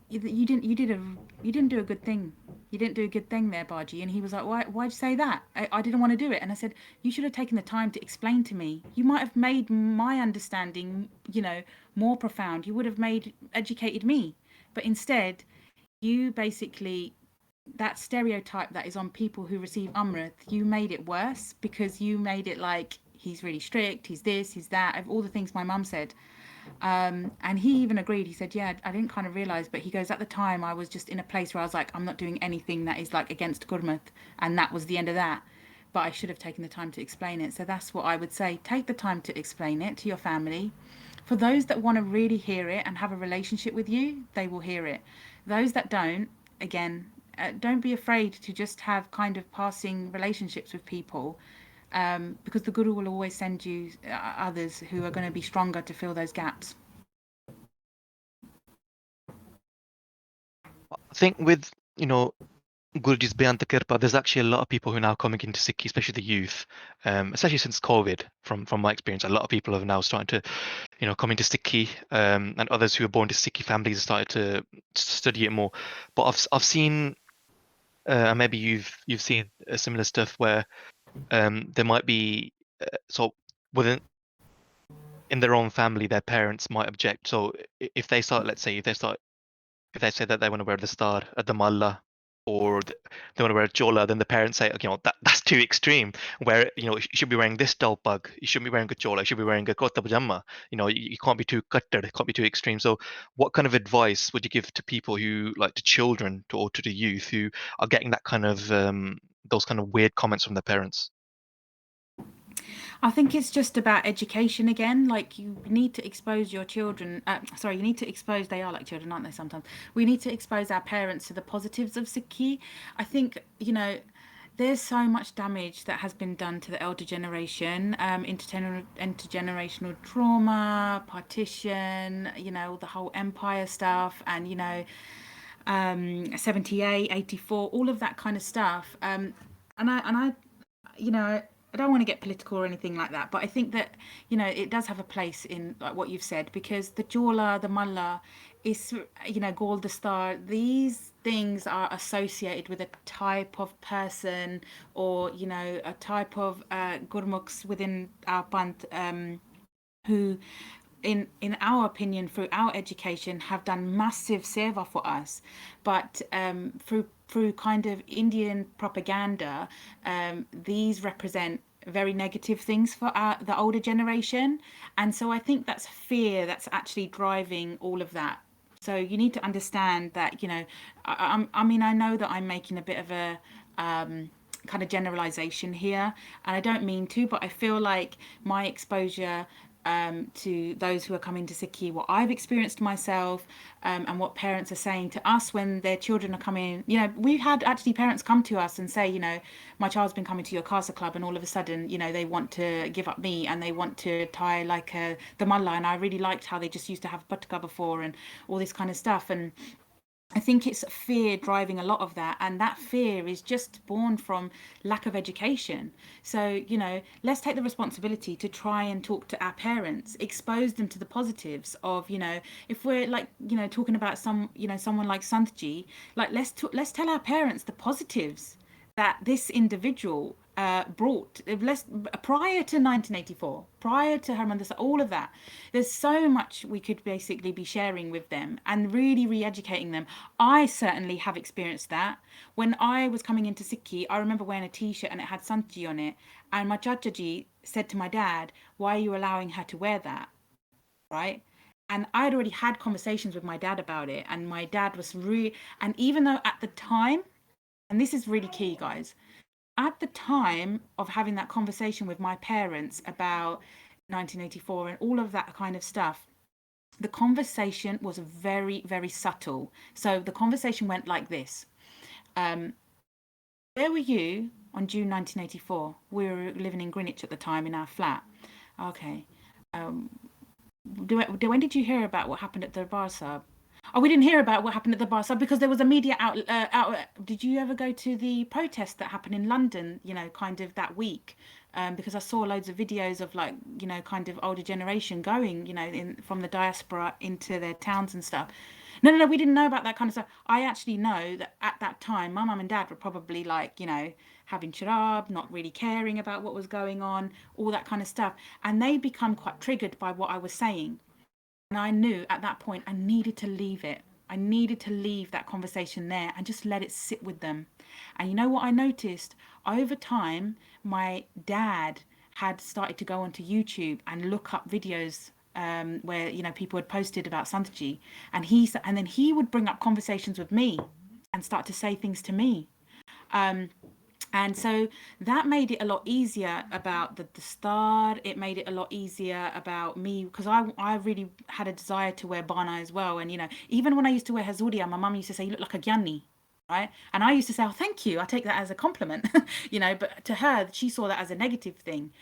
you didn't do a good thing. You didn't do a good thing there, Baji. And he was like, why'd you say that? I didn't want to do it. And I said, you should have taken the time to explain to me. You might have made my understanding, more profound. You would have educated me. But instead, you basically, that stereotype that is on people who receive Amrit, you made it worse because you made it like he's really strict, he's this, he's that, all the things my mum said. And he even agreed. He said, "Yeah, I didn't kind of realize," but he goes, "At the time, I was just in a place where I was like, I'm not doing anything that is like against Gurmat, and that was the end of that. But I should have taken the time to explain it." So that's what I would say: take the time to explain it to your family. For those that want to really hear it and have a relationship with you, they will hear it. Those that don't, again, don't be afraid to just have kind of passing relationships with people, because the Guru will always send you others who are going to be stronger to fill those gaps. I think with, Guruji's Bayan Kirpa, there's actually a lot of people who are now coming into Sikhi, especially the youth, especially since COVID, from my experience, a lot of people have now started to, come into Sikhi, and others who are born to Sikhi families have started to study it more. But I've seen, and maybe you've seen similar stuff where there might be so within in their own family, their parents might object. So if they start, let's say, if they say that they want to wear the star at the malla, or they want to wear a chola, then the parents say, okay, that's too extreme. Where you should be wearing this dalpag, you shouldn't be wearing a chola, you should be wearing a kota pajama. You can't be too cutted, it can't be too extreme. So, what kind of advice would you give to people who, like, to children or to the youth who are getting that kind of those kind of weird comments from their parents? I think it's just about education again. Like, you need to expose your children. Sorry, you need to expose. They are like children, aren't they? Sometimes we need to expose our parents to the positives of Sikhi. I think there's so much damage that has been done to the elder generation, intergenerational trauma, partition, the whole empire stuff, and 78, 84, all of that kind of stuff. And I I don't want to get political or anything like that, but I think that it does have a place in like what you've said, because the Jola, the Mullah, is Gold the Star. These things are associated with a type of person, or a type of Gurmukhs within our Panth, who in our opinion, through our education, have done massive seva for us, but through kind of Indian propaganda, these represent very negative things for the older generation. And so I think that's fear that's actually driving all of that. So you need to understand that, I mean, I know that I'm making a bit of a kind of generalization here, and I don't mean to, but I feel like my exposure to those who are coming to Sikhi, what I've experienced myself, and what parents are saying to us when their children are coming. We've had actually parents come to us and say, my child's been coming to your Casa Club, and all of a sudden, they want to give up me, and they want to tie like the mullah, and I really liked how they just used to have butka before, and all this kind of stuff. And I think it's fear driving a lot of that, and that fear is just born from lack of education. So, let's take the responsibility to try and talk to our parents, expose them to the positives of, if we're like, talking about someone like Santji, like let's tell our parents the positives that this individual brought prior to 1984, prior to Harmandir, all of that. There's so much we could basically be sharing with them and really re-educating them. I certainly have experienced that. When I was coming into Sikhi, I remember wearing a t-shirt and it had Santji on it, and my Chachaji said to my dad, "Why are you allowing her to wear that?" Right? And I'd already had conversations with my dad about it, and my dad was really, and even though at the time, and this is really key, guys, at the time of having that conversation with my parents about 1984 and all of that kind of stuff, the conversation was very, very subtle. So the conversation went like this: where were you on June 1984? We were living in Greenwich at the time in our flat. Okay. Um, when did you hear about what happened at the bar sub? Oh, we didn't hear about what happened at the bar sub because there was a media outlet. Did you ever go to the protest that happened in London, kind of that week? Because I saw loads of videos of like, kind of older generation going, from the diaspora into their towns and stuff. No, no, no, we didn't know about that kind of stuff. I actually know that at that time, my mum and dad were probably like, having sharab, not really caring about what was going on, all that kind of stuff. And they become quite triggered by what I was saying. And I knew at that point I needed to leave it. I needed to leave that conversation there and just let it sit with them. And you know what I noticed? Over time, my dad had started to go onto YouTube and look up videos where people had posted about Santaji, and then he would bring up conversations with me and start to say things to me. Um, and so that made it a lot easier about the start. It made it a lot easier about me because I really had a desire to wear bana as well. And even when I used to wear hazuria, my mum used to say, "You look like a gyanni." Right. And I used to say, "Oh, thank you. I take that as a compliment." But to her, she saw that as a negative thing.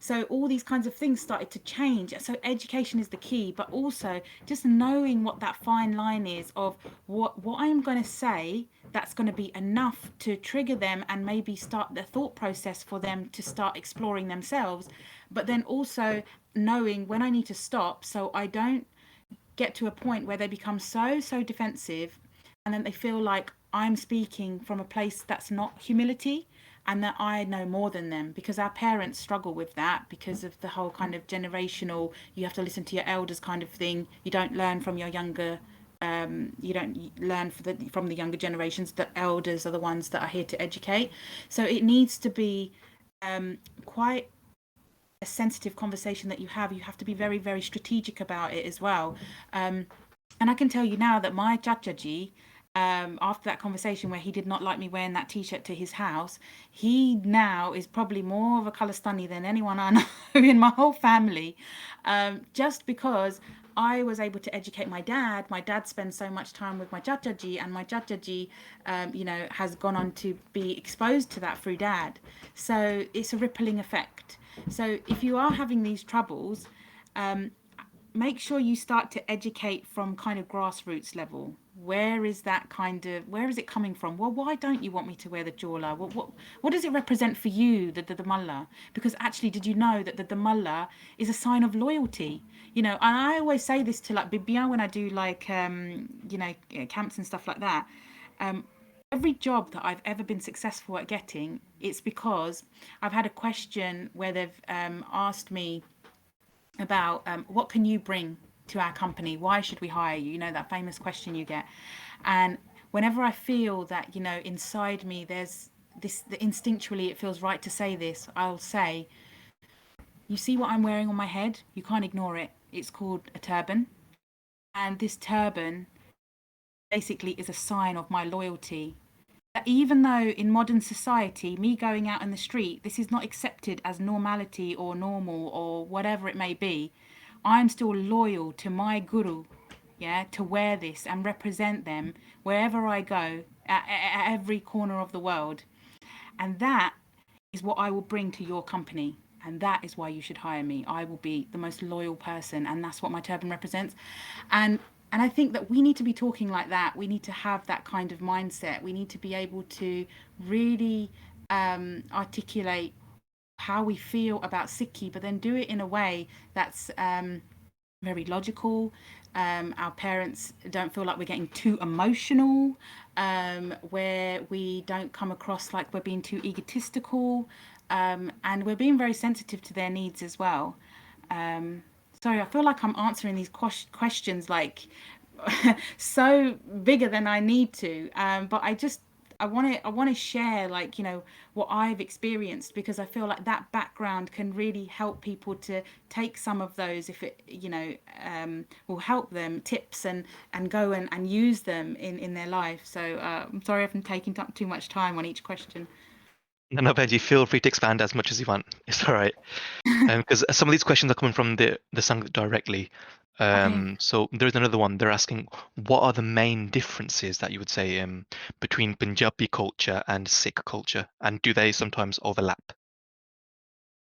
So all these kinds of things started to change. So education is the key, but also just knowing what that fine line is of what I'm going to say that's going to be enough to trigger them and maybe start the thought process for them to start exploring themselves, but then also knowing when I need to stop so I don't get to a point where they become so defensive and then they feel like I'm speaking from a place that's not humility and that I know more than them, because our parents struggle with that because of the whole kind of generational, you have to listen to your elders kind of thing. You don't learn from your younger you don't learn from the younger generations. The elders are the ones that are here to educate. So it needs to be quite a sensitive conversation that you have. You have to be very, very strategic about it as well. And I can tell you now that my Chachaji, after that conversation where he did not like me wearing that t-shirt to his house, he now is probably more of a Khalistani than anyone I know in my whole family, just because I was able to educate my dad. My dad spends so much time with my Chachaji, and my Chachaji, has gone on to be exposed to that through dad. So it's a rippling effect. So if you are having these troubles, um, make sure you start to educate from kind of grassroots level. Where is it coming from? Well, why don't you want me to wear the jawla? What does it represent for you, the mullah? Because actually, did you know that the mullah is a sign of loyalty? And I always say this to like Bibi when I do like camps and stuff like that. Um, every job that I've ever been successful at getting, it's because I've had a question where they've asked me about what can you bring to our company? Why should we hire you? That famous question you get. And whenever I feel that, inside me, there's this, instinctually, it feels right to say this, I'll say, you see what I'm wearing on my head? You can't ignore it. It's called a turban. And this turban basically is a sign of my loyalty. Even though in modern society, me going out in the street, this is not accepted as normality or normal or whatever it may be, I'm still loyal to my guru, yeah, to wear this and represent them wherever I go, at every corner of the world. And that is what I will bring to your company. And that is why you should hire me. I will be the most loyal person, and that's what my turban represents. And and I think that we need to be talking like that. We need to have that kind of mindset. We need to be able to really articulate how we feel about Sikhi, but then do it in a way that's very logical. Our parents don't feel like we're getting too emotional, where we don't come across like we're being too egotistical, and we're being very sensitive to their needs as well. Um, Sorry, I feel like I'm answering these questions like so bigger than I need to. But I want to share, like, what I've experienced, because I feel like that background can really help people to take some of those, if it will help them, tips, and go and use them in their life. So I'm sorry if I'm taking up too much time on each question. No, no, Benji, feel free to expand as much as you want. It's all right. Because some of these questions are coming from the Sangh directly. Okay. So there's another one. They're asking, what are the main differences that you would say between Punjabi culture and Sikh culture, and do they sometimes overlap?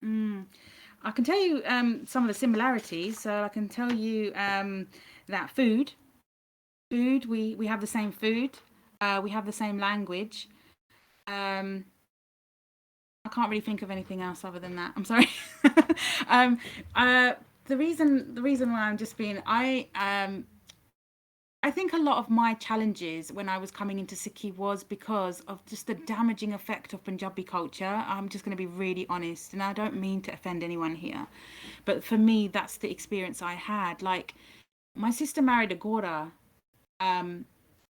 Mm. I can tell you some of the similarities. So I can tell you that food, we have the same food, we have the same language. Um, I can't really think of anything else other than that. I'm sorry. um, the reason why I'm just being, I think a lot of my challenges when I was coming into Sikhi was because of just the damaging effect of Punjabi culture. I'm just going to be really honest, and I don't mean to offend anyone here, but for me, that's the experience I had. Like, my sister married a Gora, um,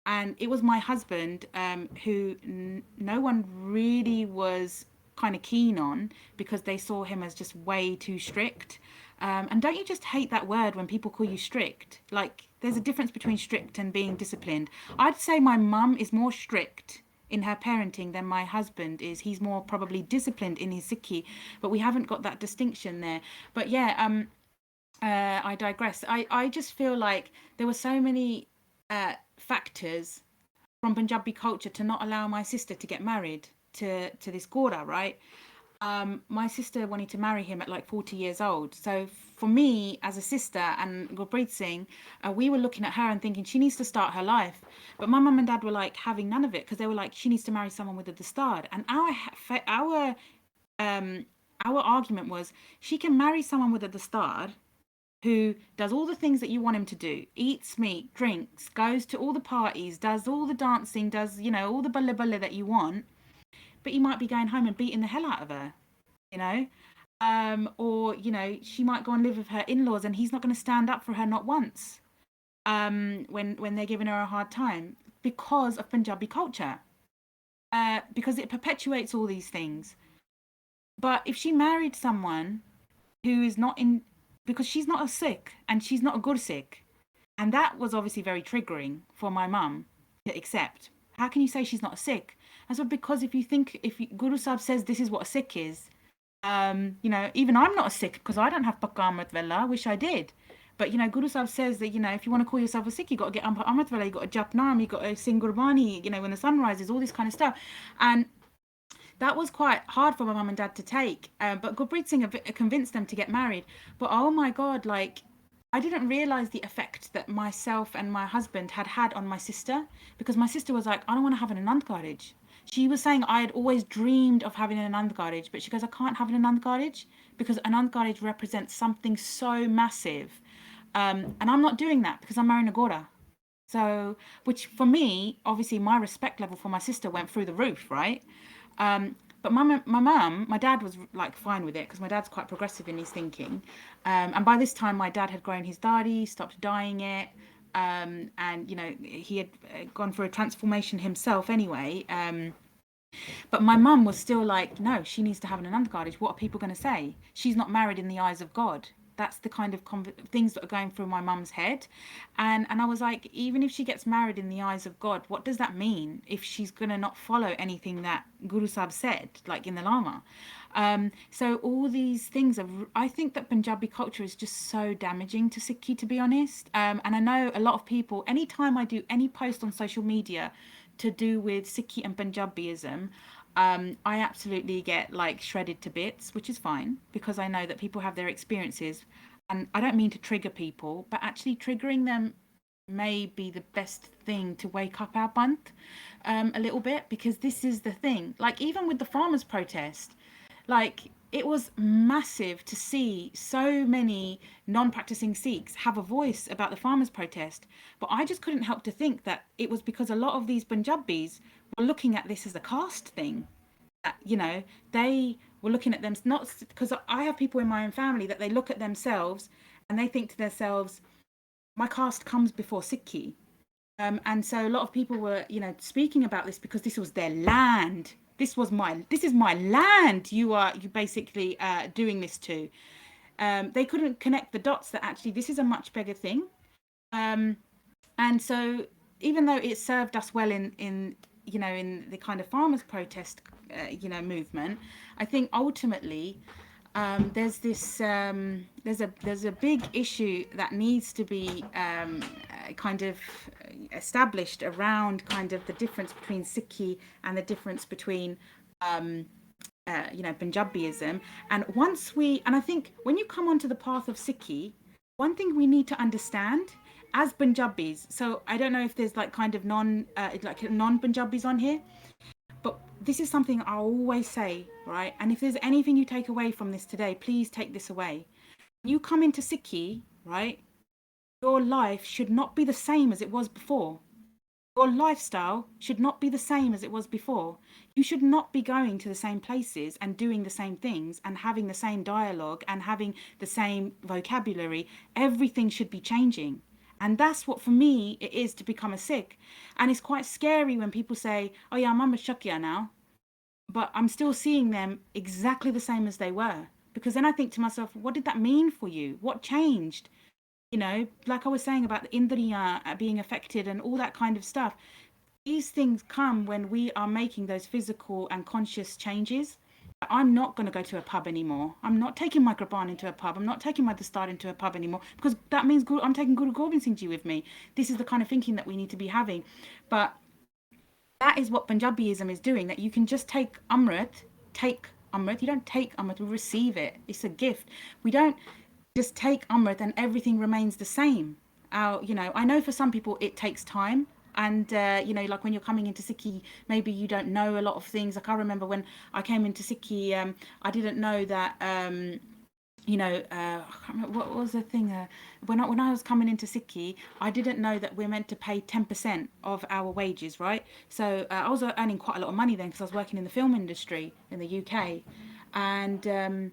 and it was my husband who no one really was kind of keen on because they saw him as just way too strict. And don't you just hate that word when people call you strict? Like, there's a difference between strict and being disciplined. I'd say my mum is more strict in her parenting than my husband is. He's more probably disciplined in his Sikhi, but we haven't got that distinction there. But yeah, I digress. I just feel like there were so many factors from Punjabi culture to not allow my sister to get married to this Gora, right? My sister wanted to marry him at like 40 years old. So for me as a sister and Gurpreet Singh, we were looking at her and thinking she needs to start her life. But my mum and dad were like having none of it because they were like she needs to marry someone with a dastard. And um our argument was she can marry someone with a dastard who does all the things that you want him to do, eats meat, drinks, goes to all the parties, does all the dancing, does, all the bulla bulla that you want, but he might be going home and beating the hell out of her, you know? Or, she might go and live with her in laws and he's not going to stand up for her not once when they're giving her a hard time because of Punjabi culture, because it perpetuates all these things. But if she married someone who is not in, because she's not a Sikh and she's not a good Sikh, and that was obviously very triggering for my mum to accept. How can you say she's not a Sikh? I said, because if Guru Sahib says this is what a Sikh is, even I'm not a Sikh because I don't have Pakka Amrit Vela, I wish I did. But, Guru Sahib says that, if you want to call yourself a Sikh, you got to get Amrit Vela, you got to jap Naam, you got to sing Gurbani, when the sun rises, all this kind of stuff. And that was quite hard for my mum and dad to take. But Gurpreet Singh convinced them to get married. But oh my God, like, I didn't realize the effect that myself and my husband had on my sister, because my sister was like, I don't want to have an Anand marriage. She was saying I had always dreamed of having an Anand marriage, but she goes, I can't have an Anand marriage because an Anand marriage represents something so massive. And I'm not doing that because I'm marrying a Gora. So, which for me, obviously, my respect level for my sister went through the roof, right? But my dad was like fine with it because my dad's quite progressive in his thinking. And by this time, my dad had grown his dadi, stopped dyeing it, and he had gone through a transformation himself anyway. But my mum was still like, no, she needs to have an Anand Kartaj. What are people going to say? She's not married in the eyes of God. That's the kind of things that are going through my mum's head. And I was like, even if she gets married in the eyes of God, what does that mean if she's going to not follow anything that Guru Sahib said, like in the Lama? So all these things are, I think that Punjabi culture is just so damaging to Sikhi, to be honest. And I know a lot of people, anytime I do any post on social media to do with Sikhi and Punjabiism, I absolutely get like shredded to bits, which is fine because I know that people have their experiences. And I don't mean to trigger people, but actually triggering them may be the best thing to wake up our bunt a little bit, because this is the thing. Like, even with the farmers' protest, like, it was massive to see so many non-practicing Sikhs have a voice about the farmers' protest. But I just couldn't help to think that it was because a lot of these Punjabis were looking at this as a caste thing. That, they were looking at them, not because I have people in my own family that they look at themselves and they think to themselves, my caste comes before Sikhi. And so a lot of people were, speaking about this because this was their land. This is my land. You basically doing this to. They couldn't connect the dots that actually this is a much bigger thing. Um, and so even though it served us well in the kind of farmers protest movement, I think ultimately there's a big issue that needs to be kind of established around kind of the difference between Sikhi and the difference between Punjabiism. And I think when you come onto the path of Sikhi, one thing we need to understand as Punjabis. So I don't know if there's like kind of non Punjabis on here, but this is something I always say, right? And if there's anything you take away from this today, please take this away. You come into Sikhi, right? Your life should not be the same as it was before. Your lifestyle should not be the same as it was before. You should not be going to the same places and doing the same things and having the same dialogue and having the same vocabulary. Everything should be changing. And that's what, for me, it is to become a Sikh. And it's quite scary when people say, oh, yeah, I'm a Shakya now, but I'm still seeing them exactly the same as they were. Because then I think to myself, what did that mean for you? What changed? Like I was saying about the Indriya being affected and all that kind of stuff. These things come when we are making those physical and conscious changes. I'm not going to go to a pub anymore. I'm not taking my Graban into a pub. I'm not taking my Dastard into a pub anymore because that means I'm taking Guru Gobind Singh Ji with me. This is the kind of thinking that we need to be having. But that is what Punjabiism is doing, that you can just take Amrit. You don't take Amrit, we receive it. It's a gift. We don't just take Amrit and everything remains the same. I know for some people it takes time. And, like when you're coming into Sikhi, maybe you don't know a lot of things. Like I remember when I came into Sikhi, I didn't know that I can't remember what was the thing. When I was coming into Sikhi, I didn't know that we're meant to pay 10% of our wages, right? So I was earning quite a lot of money then because I was working in the film industry in the UK, and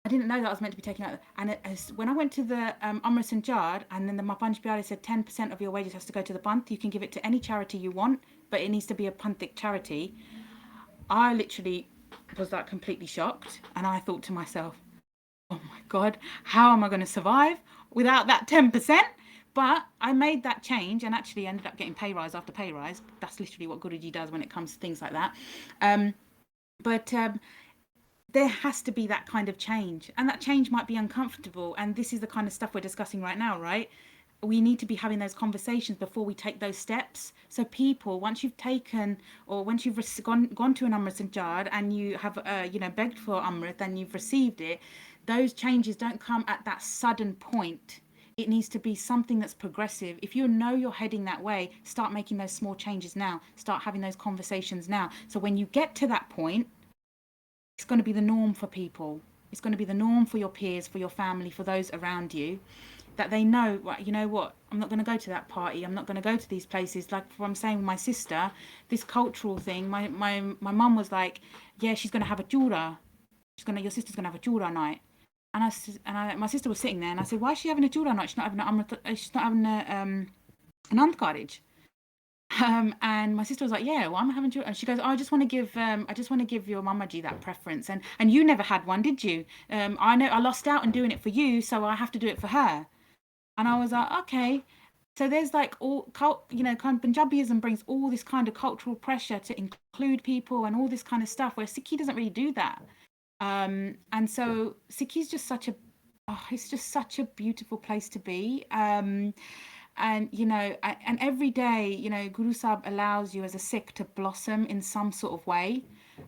I didn't know that I was meant to be taking out. And when I went to the Amrit and Jard, and then the Mapanj Biari said 10% of your wages has to go to the Panth. You can give it to any charity you want, but it needs to be a Panthic charity. I literally was like completely shocked, and I thought to myself, oh my God, how am I going to survive without that 10%? But I made that change and actually ended up getting pay rise after pay rise. That's literally what Guruji does when it comes to things like that. Um, but there has to be that kind of change. And that change might be uncomfortable. And this is the kind of stuff we're discussing right now, right? We need to be having those conversations before we take those steps. So people, once you've taken or once you've gone to an Amrit and Jard and you have begged for Amrit and you've received it, those changes don't come at that sudden point. It needs to be something that's progressive. If you know you're heading that way, start making those small changes now. Start having those conversations now. So when you get to that point, it's going to be the norm for people. It's going to be the norm for your peers, for your family, for those around you, that they know, well, you know what, I'm not going to go to that party. I'm not going to go to these places. Like what I'm saying with my sister, this cultural thing, my mum was like, yeah, she's going to have a jura. Your sister's going to have a jura night. My sister was sitting there and I said, why is she having a jura night? She's not having an antkarage. And my sister was like, "Yeah, well, I'm having to." And she goes, oh, I just want to give your mama G that preference." And you never had one, did you? I know I lost out on doing it for you, so I have to do it for her. And I was like, okay. So there's like kind of Punjabiism brings all this kind of cultural pressure to include people and all this kind of stuff, where Sikhi doesn't really do that. And so Sikhi's just it's just such a beautiful place to be. And and every day, Guru Sahib allows you as a Sikh to blossom in some sort of way,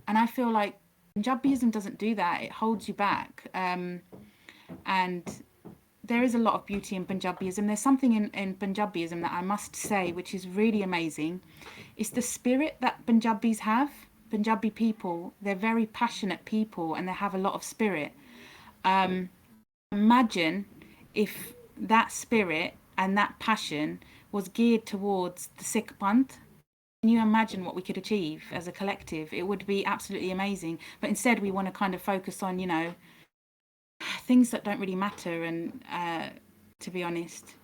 and I feel like Punjabiism doesn't do that. It holds you back. And there is a lot of beauty in Punjabiism. There's something in Punjabiism that I must say which is really amazing. It's the spirit that Punjabis have. Punjabi people, they're very passionate people and they have a lot of spirit. um, Imagine if that spirit and that passion was geared towards the Sikh Panth. Can you imagine what we could achieve as a collective? It would be absolutely amazing. But instead, we want to kind of focus on, things that don't really matter. And to be honest,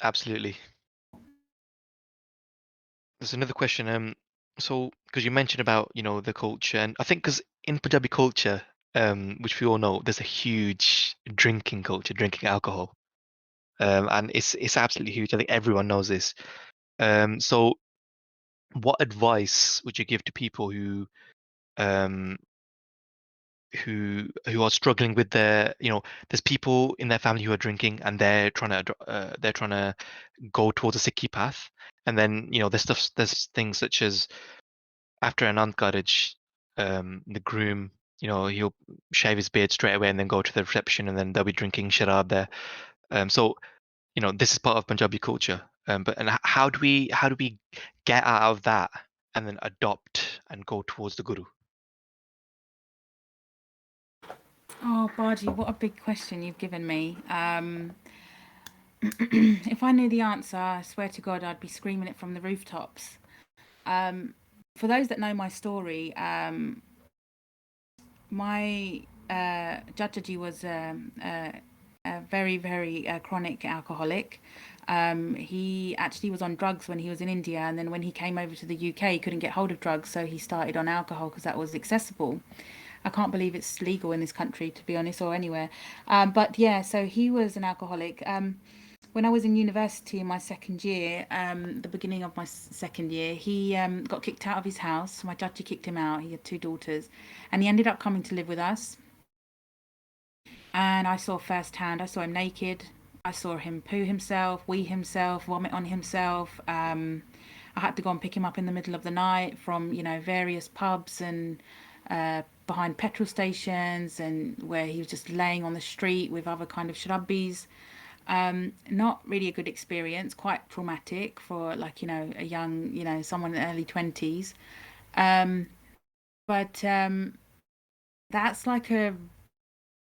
Absolutely. There's another question. So because you mentioned about, the culture, and I think because in Punjabi culture, which we all know, there's a huge drinking culture, drinking alcohol, and it's absolutely huge. I think everyone knows this. So what advice would you give to people um, who are struggling with there's people in their family who are drinking and they're trying to go towards a Sikhi path, and then there's things such as after an marriage, the groom, he'll shave his beard straight away and then go to the reception, and then they'll be drinking sharab there. So this is part of Punjabi culture. But how do we get out of that and then adopt and go towards the guru? Oh, Baji, what a big question you've given me. If I knew the answer, I swear to God, I'd be screaming it from the rooftops. Um, for those that know my story, my Jajaji was a very, very chronic alcoholic. He actually was on drugs when he was in India, and then when he came over to the UK, he couldn't get hold of drugs, so he started on alcohol because that was accessible. I can't believe it's legal in this country, to be honest, or anywhere. But yeah, so he was an alcoholic. When I was in university in my second year, the beginning of my second year, he got kicked out of his house. My judge kicked him out. He had two daughters, and he ended up coming to live with us. And I saw firsthand. I saw him naked. I saw him poo himself, wee himself, vomit on himself. I had to go and pick him up in the middle of the night from various pubs and behind petrol stations, and where he was just laying on the street with other kind of shrabbis. Not really a good experience, quite traumatic for like a young someone in the early 20s. Um, but that's like a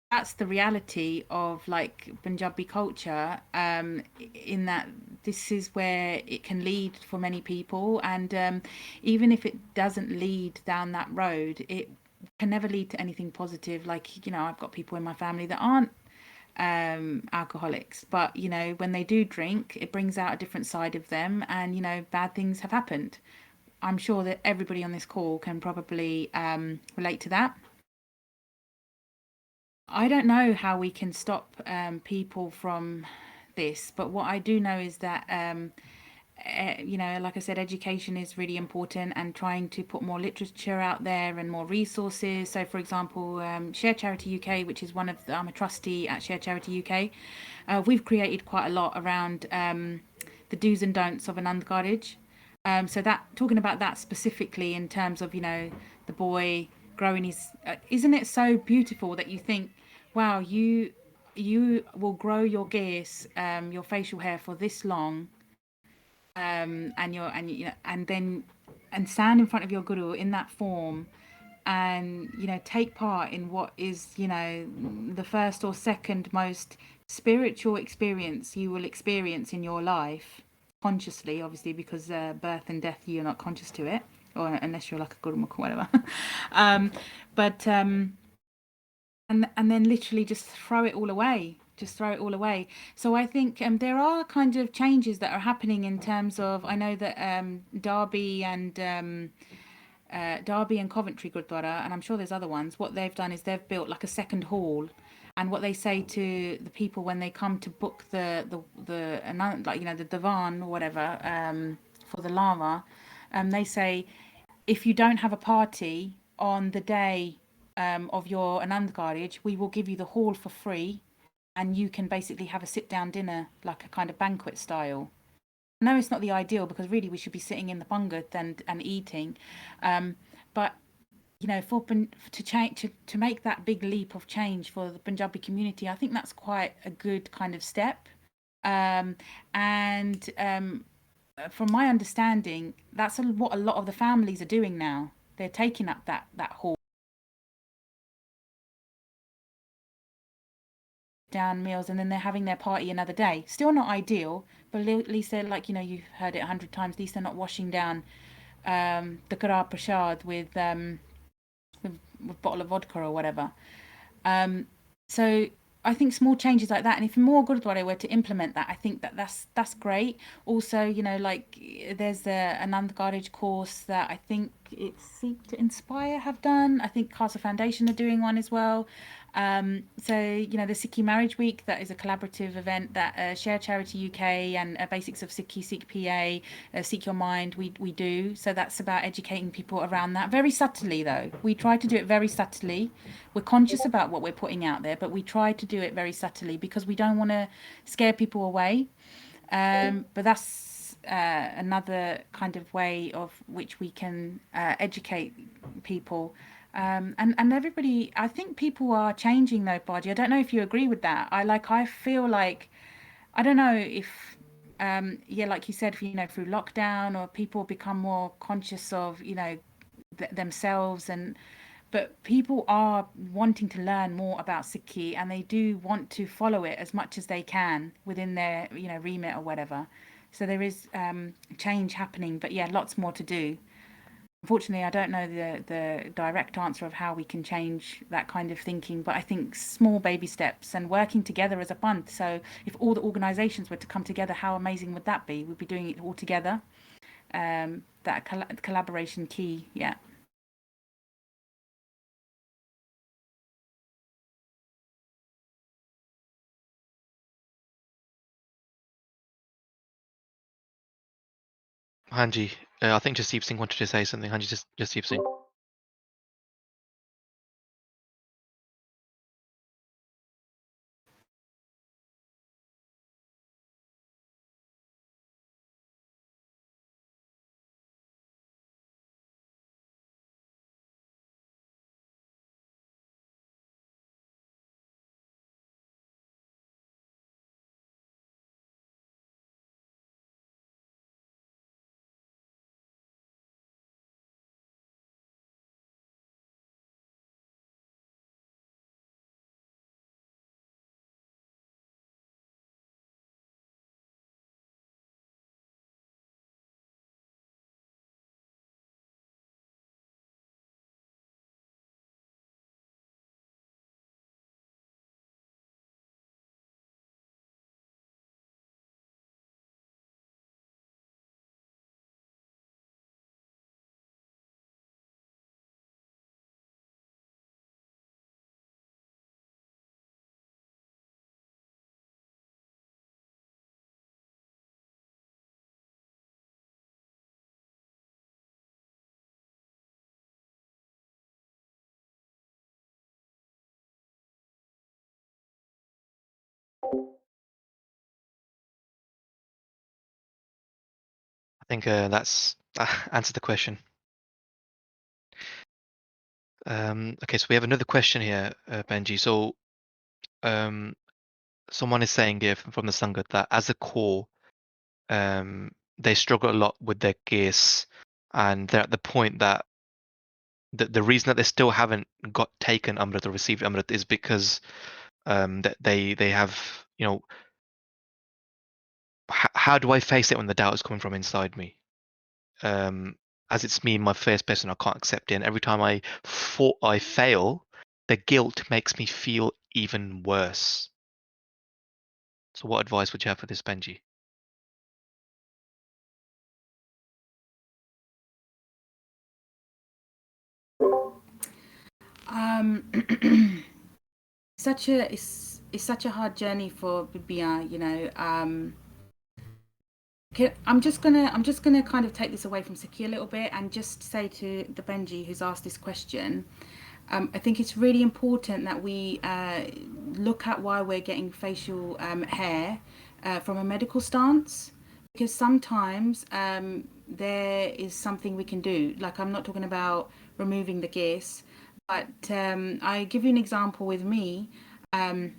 that's the reality of like Punjabi culture, in that this is where it can lead for many people, and even if it doesn't lead down that road, it can never lead to anything positive. Like I've got people in my family that aren't alcoholics, but when they do drink, it brings out a different side of them, and bad things have happened. I'm sure that everybody on this call can probably relate to that. I don't know how we can stop people from this, but what I do know is that like I said, education is really important, and trying to put more literature out there and more resources. So, for example, Share Charity UK, which is I'm a trustee at Share Charity UK. We've created quite a lot around the do's and don'ts of an undercarriage. So that talking about that specifically in terms of the boy growing his, isn't it so beautiful that you think, wow, you will grow your gears, your facial hair for this long, and then and stand in front of your guru in that form, and take part in what is the first or second most spiritual experience you will experience in your life, consciously, obviously, because birth and death, you're not conscious to it, or unless you're like a gurumukh or whatever. um, but and then literally just throw it all away, just throw it all away. So I think there are kind of changes that are happening in terms of, I know that Derby and Coventry Gurdwara, and I'm sure there's other ones. What they've done is they've built like a second hall, and what they say to the people when they come to book like the divan or whatever, for the lama, they say, if you don't have a party on the day of your Anand Garage, we will give you the hall for free, and you can basically have a sit down dinner, like a kind of banquet style. I know it's not the ideal, because really we should be sitting in the pungat and eating, but to change, to make that big leap of change for the Punjabi community, I think that's quite a good kind of step. And from my understanding, that's what a lot of the families are doing now. They're taking up that hall down meals, and then they're having their party another day. Still not ideal, but at least they're like, you've heard it 100 times. At least they're not washing down the Kara Prashad with a bottle of vodka or whatever. Um, so I think small changes like that, and if more Gurdwara were to implement that, I think that's great. Also, like there's the Anand Garage course that I think it's Seek to Inspire have done. I think Casa Foundation are doing one as well. So the Sikhi Marriage Week, that is a collaborative event that Share Charity UK and Basics of Sikhi, Sikh PA, Seek Your Mind, we do. So that's about educating people around that, very subtly though. We try to do it very subtly. We're conscious about what we're putting out there, but we try to do it very subtly because we don't want to scare people away. But that's another kind of way of which we can educate people. And everybody, I think people are changing though, Baji. I don't know if you agree with that. I feel like, I don't know if, yeah, like you said, through lockdown, or people become more conscious of, themselves, and but people are wanting to learn more about Sikhi, and they do want to follow it as much as they can within their remit or whatever. So there is change happening, but yeah, lots more to do. Unfortunately, I don't know the direct answer of how we can change that kind of thinking, but I think small baby steps and working together as a bund. So if all the organisations were to come together, how amazing would that be? We'd be doing it all together. That collaboration key, yeah. Hanji, I think Jasdeep Singh wanted to say something. Hanji, Jasdeep Singh. I think that's answered the question. Okay, so we have another question here, Benji. So um, someone is saying here from the Sangat that as a core, they struggle a lot with their gears, and they're at the point that the reason that they still haven't got taken Amrit or received Amrit is because that they have, how do I face it when the doubt is coming from inside me? As it's me, my first person, I can't accept it. And every time I fail, the guilt makes me feel even worse. So what advice would you have for this, Benji? Um, it's such a hard journey for Bibia, I'm just gonna kind of take this away from Saki a little bit and just say to the Benji who's asked this question, I think it's really important that we look at why we're getting facial hair from a medical stance, because sometimes there is something we can do. Like, I'm not talking about removing the gears, but I give you an example with me. Um,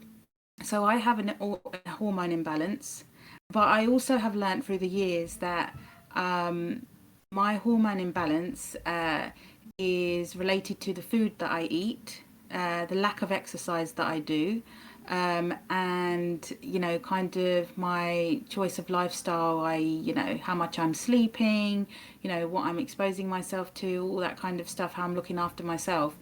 so I have a hormone imbalance, but I also have learned through the years that my hormone imbalance is related to the food that I eat, the lack of exercise that I do, and kind of my choice of lifestyle. How much I'm sleeping, what I'm exposing myself to, all that kind of stuff, how I'm looking after myself.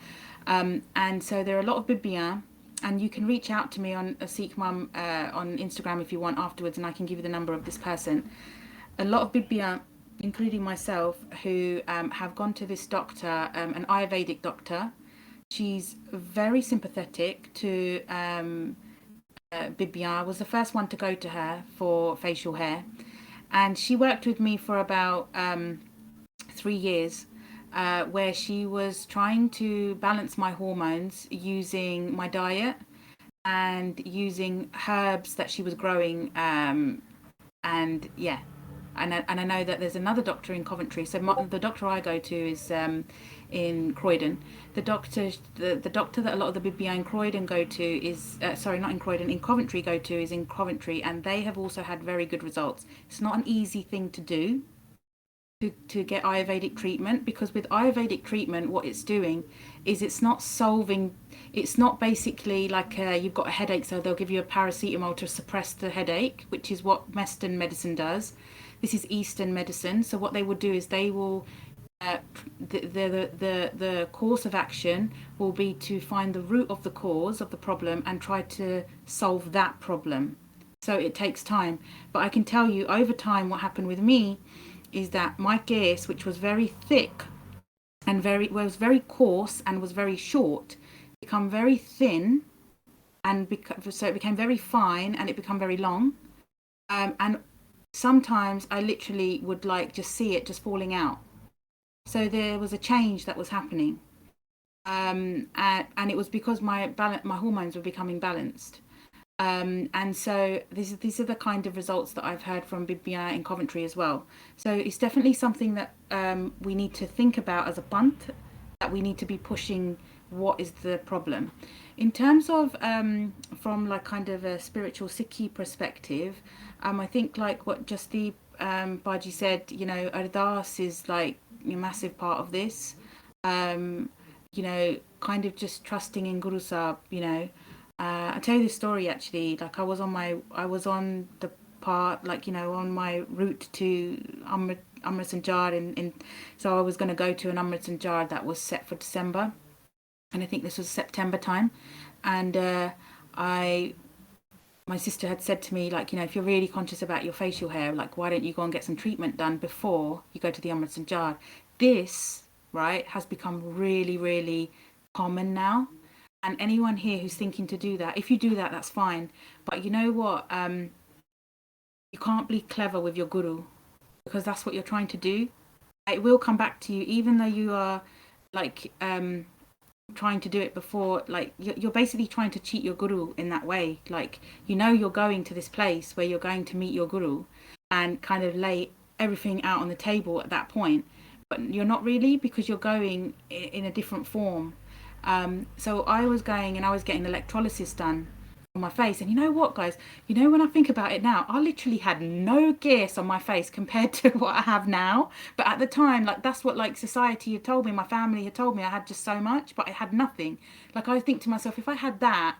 And so there are a lot of bibia, and you can reach out to me on a SikhMum on Instagram if you want afterwards, and I can give you the number of this person. A lot of bibia, including myself, who have gone to this doctor, an Ayurvedic doctor. She's very sympathetic to Bibia. I was the first one to go to her for facial hair, and she worked with me for about 3 years, where she was trying to balance my hormones using my diet and using herbs that she was growing. And yeah, and I know that there's another doctor in Coventry. So the doctor I go to is in Croydon. The doctor that a lot of the BBI in Croydon go to is sorry, not in Croydon, in Coventry go to is in Coventry, and they have also had very good results. It's not an easy thing to do, to get Ayurvedic treatment, because with Ayurvedic treatment, what it's doing is it's not solving, it's not basically like you've got a headache, so they'll give you a paracetamol to suppress the headache, which is what Western medicine does. This is Eastern medicine. So what they will do is they will the course of action will be to find the root of the cause of the problem and try to solve that problem. So it takes time. But I can tell you over time what happened with me is that my gears, which was very thick and was very coarse and was very short, become very thin, and so it became very fine and it became very long. And sometimes I literally would like just see it just falling out. So there was a change that was happening, and it was because my hormones were becoming balanced. And so these are the kind of results that I've heard from Bibi in Coventry as well. So it's definitely something that we need to think about as a bunt, that we need to be pushing what is the problem. In terms of from like kind of a spiritual Sikhi perspective, I think like what Justi Baji said, you know, Ardas is like a massive part of this. You know, kind of just trusting in Guru Sahib, you know. I'll tell you this story actually. Like I was on the part, like, you know, on my route to Amrit Sanjar so I was going to go to an Amrit Sanjar that was set for December, and I think this was September time, and I my sister had said to me, like, you know, if you're really conscious about your facial hair, like, why don't you go and get some treatment done before you go to the Amrit Sanjar? This, right, has become really, really common now. And anyone here who's thinking to do that, if you do that, that's fine. But you know what? You can't be clever with your guru, because that's what you're trying to do. It will come back to you, even though you are like trying to do it before. Like you're basically trying to cheat your guru in that way. Like, you know, you're going to this place where you're going to meet your guru and kind of lay everything out on the table at that point, but you're not really, because you're going in a different form. So I was going and I was getting electrolysis done on my face. And you know what, guys? You know, when I think about it now, I literally had no gears on my face compared to what I have now. But at the time, like, that's what like society had told me, my family had told me I had just so much, but I had nothing. Like, I think to myself, if I had that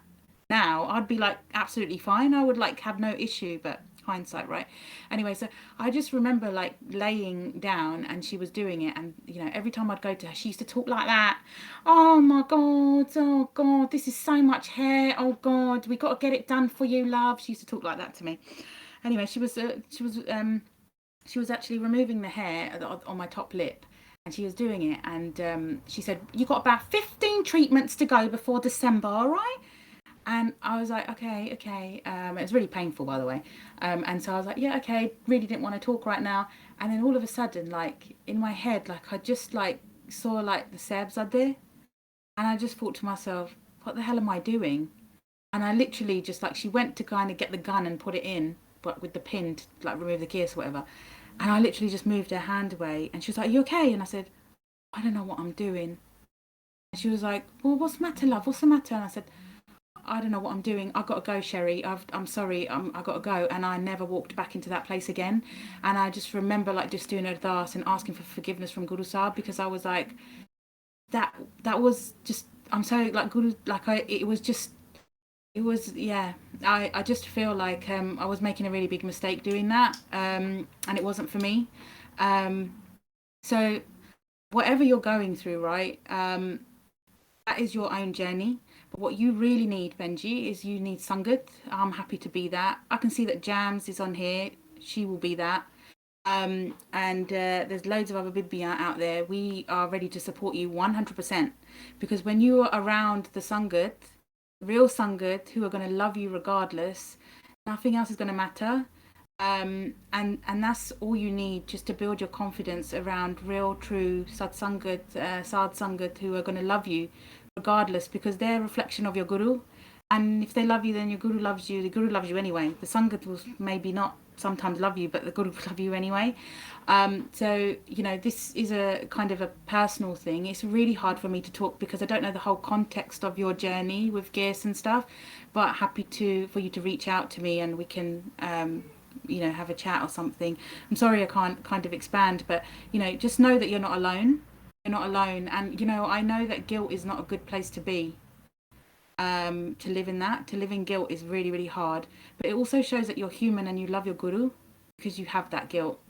now, I'd be like absolutely fine. I would like have no issue, but hindsight, right? Anyway, so I just remember like laying down and she was doing it, and you know, every time I'd go to her, she used to talk like that. Oh my god, oh god, this is so much hair. Oh god, we got to get it done for you, love. She used to talk like that to me. Anyway, she was actually removing the hair on my top lip, and she was doing it, and she said, you got about 15 treatments to go before December, all right? And I was like, okay, okay. It was really painful, by the way. And so I was like, yeah, okay. Really didn't want to talk right now. And then all of a sudden, like in my head, like I just like saw like the Sebs are there, and I just thought to myself, what the hell am I doing? And I literally just like, she went to kind of get the gun and put it in, but with the pin to like remove the gears or whatever. And I literally just moved her hand away, and she was like, are you okay? And I said, I don't know what I'm doing. And she was like, well, what's the matter, love? What's the matter? And I said, I don't know what I'm doing. I've got to go, Sherry. I'm sorry. I've got to go. And I never walked back into that place again. And I just remember like just doing ardas and asking for forgiveness from Guru Sahib, because I was like, that was just, I'm so like Guru, like it was just, it was, yeah. I just feel like I was making a really big mistake doing that. And it wasn't for me. So whatever you're going through, right? That is your own journey. But what you really need, Benji, is you need Sangat. I'm happy to be that. I can see that Jams is on here. She will be that. And there's loads of other Bibia out there. We are ready to support you 100%. Because when you are around the Sangat, real Sangat, who are going to love you regardless, nothing else is going to matter. And that's all you need, just to build your confidence around real, true Satsangat, Sad Sangat, who are going to love you regardless, because they're a reflection of your Guru. And if they love you, then your Guru loves you. The Guru loves you anyway. The Sangat will maybe not sometimes love you, but the Guru will love you anyway. So, you know, this is a kind of a personal thing. It's really hard for me to talk because I don't know the whole context of your journey with Gears and stuff, but happy for you to reach out to me, and we can have a chat or something. I'm sorry I can't kind of expand, but just know that you're not alone. You're not alone, and I know that guilt is not a good place to be. To live in that, to live in guilt is really, really hard. But it also shows that you're human and you love your guru because you have that guilt,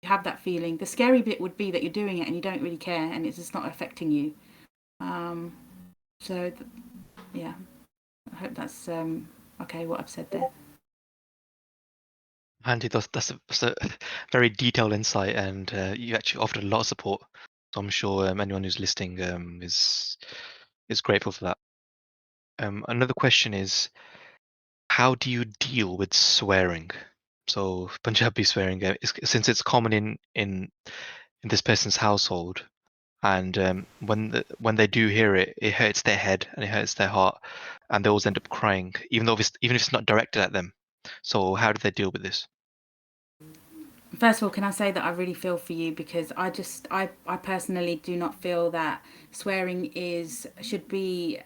you have that feeling. The scary bit would be that you're doing it and you don't really care and it's just not affecting you. Um, so, yeah, I hope that's okay what I've said there. Andy, that's a very detailed insight, and you actually offered a lot of support. So I'm sure anyone who's listening is grateful for that. Another question is, how do you deal with swearing? So Punjabi swearing, since it's common in this person's household, and when they do hear it, it hurts their head and it hurts their heart, and they always end up crying, even if it's not directed at them. So how do they deal with this? First of all, can I say that I really feel for you because I personally do not feel that swearing should be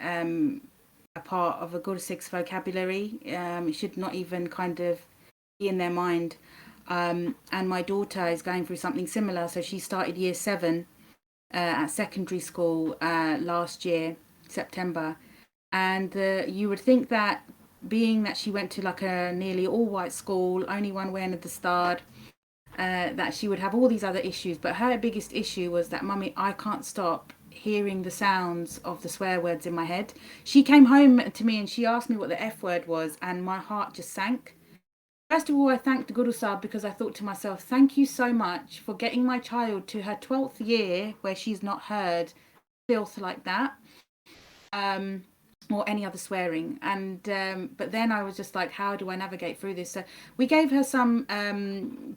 a part of a good Sikh's vocabulary. It should not even kind of be in their mind. And my daughter is going through something similar. So she started year 7 at secondary school last year, September. And you would think that being that she went to like a nearly all white school, only one way at the start, that she would have all these other issues. But her biggest issue was that, Mummy, I can't stop hearing the sounds of the swear words in my head. She came home to me and she asked me what the F word was, and my heart just sank. First of all, I thanked the Guru Sahib because I thought to myself, thank you so much for getting my child to her 12th year where she's not heard filth like that. Or any other swearing. And but then I was just like, how do I navigate through this? So we gave her some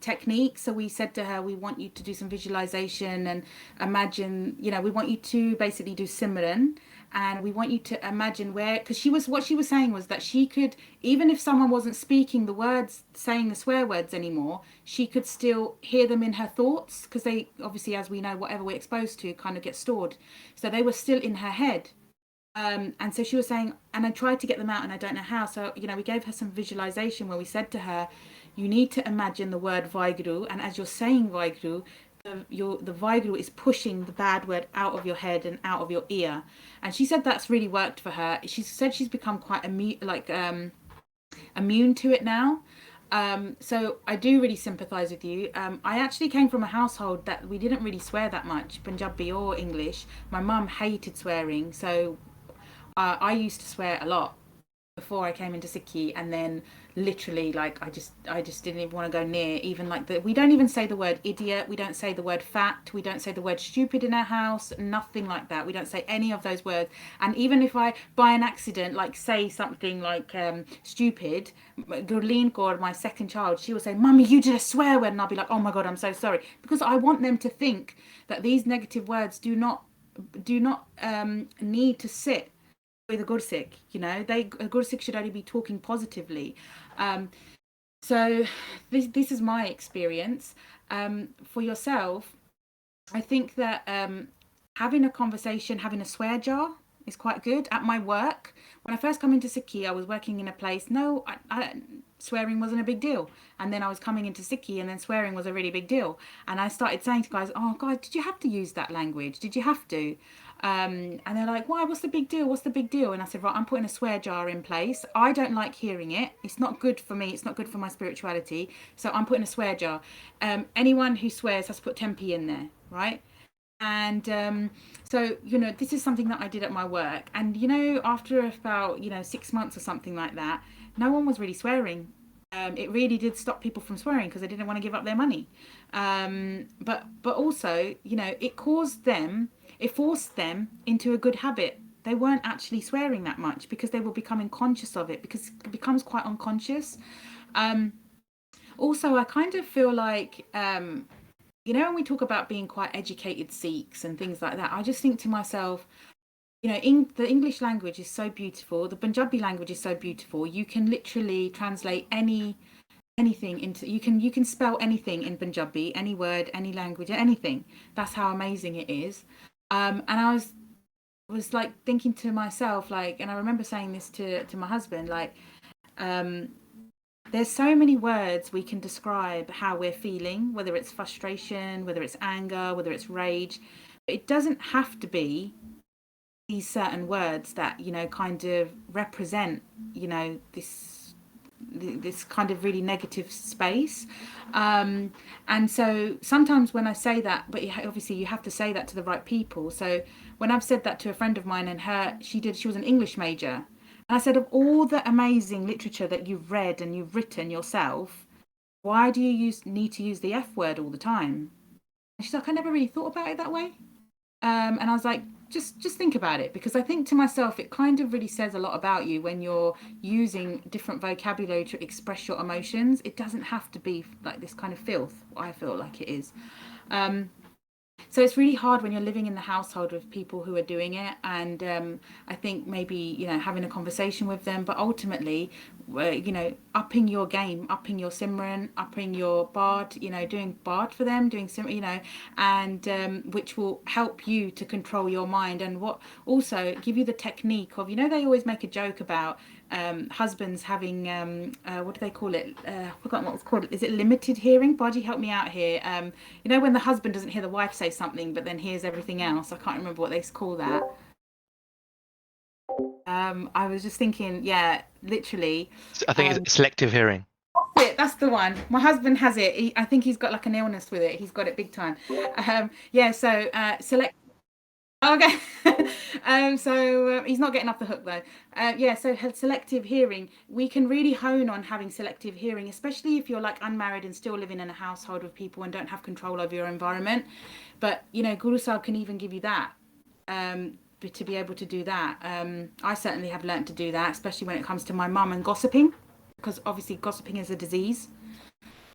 techniques. So we said to her, we want you to do some visualization and imagine, we want you to basically do Simran, and we want you to imagine where, because what she was saying was that she could, even if someone wasn't speaking the words, saying the swear words anymore, she could still hear them in her thoughts, because they obviously, as we know, whatever we're exposed to kind of gets stored. So they were still in her head. And so she was saying, and I tried to get them out and I don't know how. So, we gave her some visualization where we said to her, you need to imagine the word Vaiguru. And as you're saying Vaiguru, the Vaiguru is pushing the bad word out of your head and out of your ear. And she said that's really worked for her. She said she's become quite immune to it now. So I do really sympathise with you. I actually came from a household that we didn't really swear that much, Punjabi or English. My mum hated swearing, so I used to swear a lot before I came into Sikhi, and then literally, like, I just didn't even want to go near even like we don't even say the word idiot, we don't say the word fat, we don't say the word stupid in our house, nothing like that. We don't say any of those words. And even if I by an accident like say something like stupid, Gurleen Kaur, my second child, she will say, Mummy, you did a swear word, and I'll be like, oh my god, I'm so sorry, because I want them to think that these negative words do not need to sit with a Gursik. A Gursik should only be talking positively. So this is my experience. For yourself, I think that having a conversation, having a swear jar is quite good. At my work, when I first come into Sikhi, I was working in a place. No, swearing wasn't a big deal. And then I was coming into Sikhi, and then swearing was a really big deal. And I started saying to guys, "Oh God, did you have to use that language? Did you have to?" And they're like, "Why? What's the big deal? What's the big deal?" And I said, "Right, I'm putting a swear jar in place. I don't like hearing it. It's not good for me. It's not good for my spirituality. So I'm putting a swear jar. Anyone who swears has to put 10p in there, right?" And so this is something that I did at my work, and after about 6 months or something like that, no one was really swearing. It really did stop people from swearing because they didn't want to give up their money. But also, it forced them into a good habit. They weren't actually swearing that much because they were becoming conscious of it, because it becomes quite unconscious. Also, I kind of feel like when we talk about being quite educated Sikhs and things like that, I just think to myself, the English language is so beautiful. The Punjabi language is so beautiful. You can literally translate anything into, you can spell anything in Punjabi, any word, any language, anything. That's how amazing it is. And I was like thinking to myself, like, and I remember saying this to my husband, like, um there's so many words we can describe how we're feeling, whether it's frustration, whether it's anger, whether it's rage. But it doesn't have to be these certain words that, you know, kind of represent, you know, this kind of really negative space. um, and so sometimes when I say that, but obviously you have to say that to the right people. So when I've said that to a friend of mine, and she was an English major, and I said, of all the amazing literature that you've read and you've written yourself, why do you need to use the F word all the time? And she's like, I never really thought about it that way. And I was like, just think about it, because I think to myself, it kind of really says a lot about you when you're using different vocabulary to express your emotions. It doesn't have to be like this kind of filth. I feel like it is. Um, so it's really hard when you're living in the household with people who are doing it. And I think maybe, you know, having a conversation with them, but ultimately, you know, upping your game, upping your Simran, upping your Bard, you know, doing Bard for them, doing Simran, you know, and which will help you to control your mind, and what also give you the technique of, you know, they always make a joke about husbands having what do they call it? I've forgotten what it's called. Is it limited hearing? Baji, help me out here. You know, when the husband doesn't hear the wife say something, but then hears everything else. I can't remember what they call that. I was just thinking, yeah, literally. I think Um, it's selective hearing. that's the one. My husband has it. I think he's got like an illness with it. He's got it big time. Yeah. So select. Okay. He's not getting off the hook though. Yeah, so selective hearing, we can really hone on having selective hearing, especially if you're like unmarried and still living in a household with people and don't have control over your environment. But you know, Guru Sahib can even give you that. To be able to do that. I certainly have learnt to do that, especially when it comes to my mum and gossiping, because obviously gossiping is a disease.